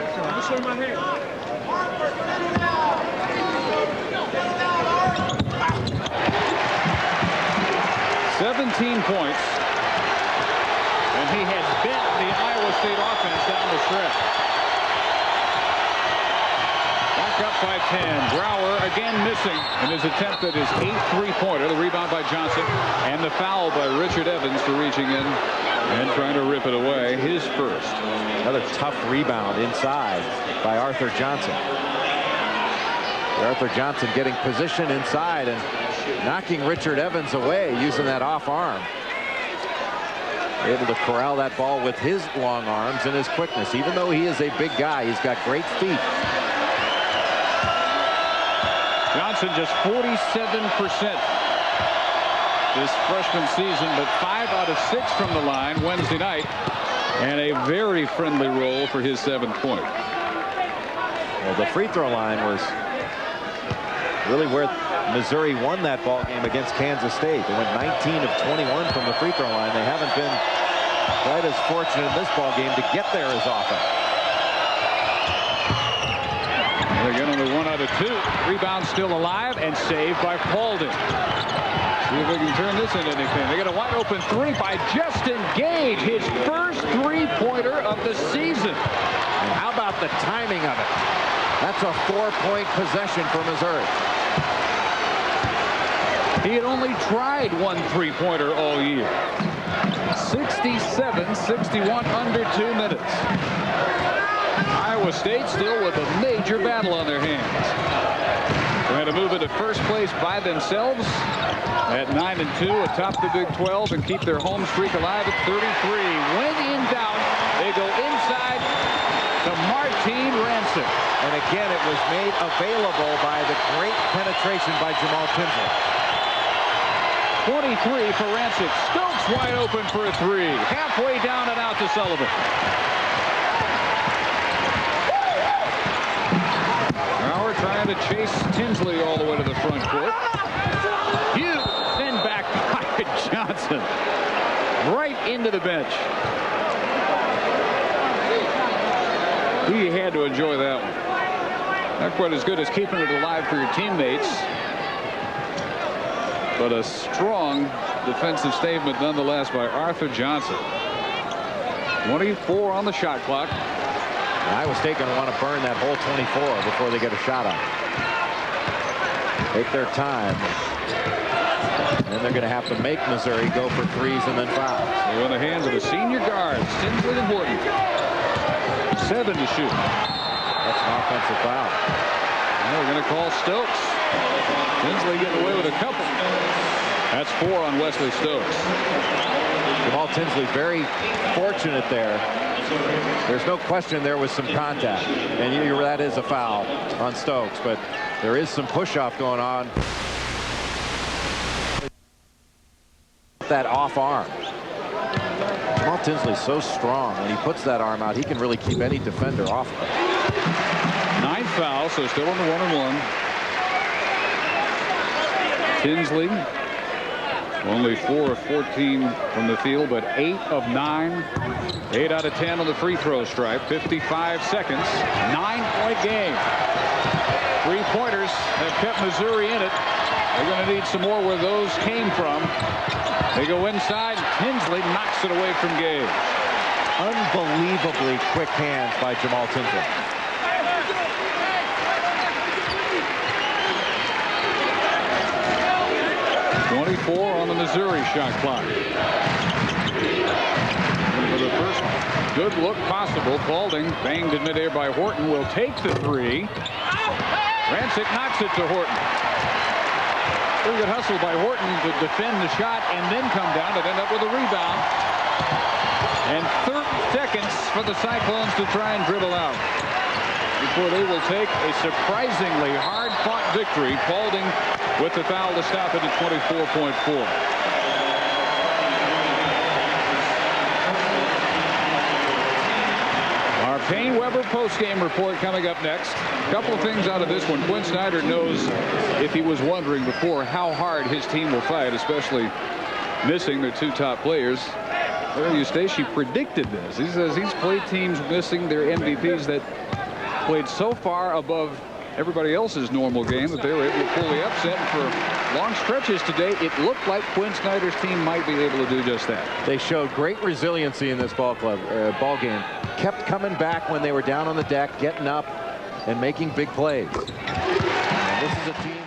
17 points, and he has bent the Iowa State offense down the stretch. Back up by 10. Brower again missing in his attempt at his 8th three-pointer. The rebound by Johnson, and the foul by Richard Evans for reaching in and trying to rip it away. His first. Another tough rebound inside by Arthur Johnson. Arthur Johnson getting position inside and knocking Richard Evans away using that off arm. Able to corral that ball with his long arms and his quickness. Even though he is a big guy, he's got great feet. Johnson just 47% this freshman season, but 5 out of 6 from the line Wednesday night, and a very friendly roll for his 7th point. Well, the free throw line was really where Missouri won that ball game against Kansas State. They went 19 of 21 from the free throw line. They haven't been quite as fortunate in this ball game to get there as often. Again on the 1 out of 2. Rebound still alive and saved by Paulding. See if they can turn this into anything. They get a wide open 3 by Justin Gage, his first three-pointer of the season. And how about the timing of it? That's a 4-point possession for Missouri. He had only tried 1 three-pointer all year. 67-61 under 2 minutes. Iowa State still with a major battle on their hands. Trying to move into first place by themselves at 9-2 atop the Big 12 and keep their home streak alive at 33. When in doubt, they go inside to Martine Rancic. And again, it was made available by the great penetration by Jamaal Tinsley. 23 for Rancic. Stokes wide open for a 3. Halfway down and out to Sullivan. Brower trying to chase Tinsley all the way to the front court. Hughes then back by Johnson. Right into the bench. He had to enjoy that one. Not quite as good as keeping it alive for your teammates, but a strong defensive statement nonetheless by Arthur Johnson. 24 on the shot clock. Iowa State going to want to burn that whole 24 before they get a shot up. Take their time. And they're going to have to make Missouri go for threes and then fouls. They're in the hands of the senior guards, Tinsley and Horton. 7 to shoot. That's an offensive foul. They're going to call Stokes. Tinsley getting away with a couple. That's 4 on Wesley Stokes. Jamaal Tinsley very fortunate there. There's no question there was some contact. And that is a foul on Stokes. But there is some push-off going on. That off arm. Jamaal Tinsley's so strong. When he puts that arm out, he can really keep any defender off of it. 9 fouls, so still on the 1-and-1. Tinsley only 4 of 14 from the field, but 8 of 9. 8 out of 10 on the free throw stripe. 55 seconds. 9-point game. 3-pointers have kept Missouri in it. They're going to need some more where those came from. They go inside. Tinsley knocks it away from Gage. Unbelievably quick hands by Jamaal Tinsley. On the Missouri shot clock. And for the first good look possible, Balding, banged in midair by Horton, will take the 3. Rancic knocks it to Horton. Pretty good hustle by Horton to defend the shot and then come down and end up with a rebound. And 30 seconds for the Cyclones to try and dribble out before they will take a surprisingly hard-fought victory. Balding with the foul to stop it at 24.4. Our Payne Weber postgame report coming up next. A couple of things out of this one. Quinn Snyder knows, if he was wondering before, how hard his team will fight, especially missing their 2 top players. Larry Eustace predicted this. He says he's played teams missing their MVPs that played so far above everybody else's normal game that they were able to pull the upset. And for long stretches today, it looked like Quinn Snyder's team might be able to do just that. They showed great resiliency in this ball game. Kept coming back when they were down on the deck, getting up and making big plays. And this is a team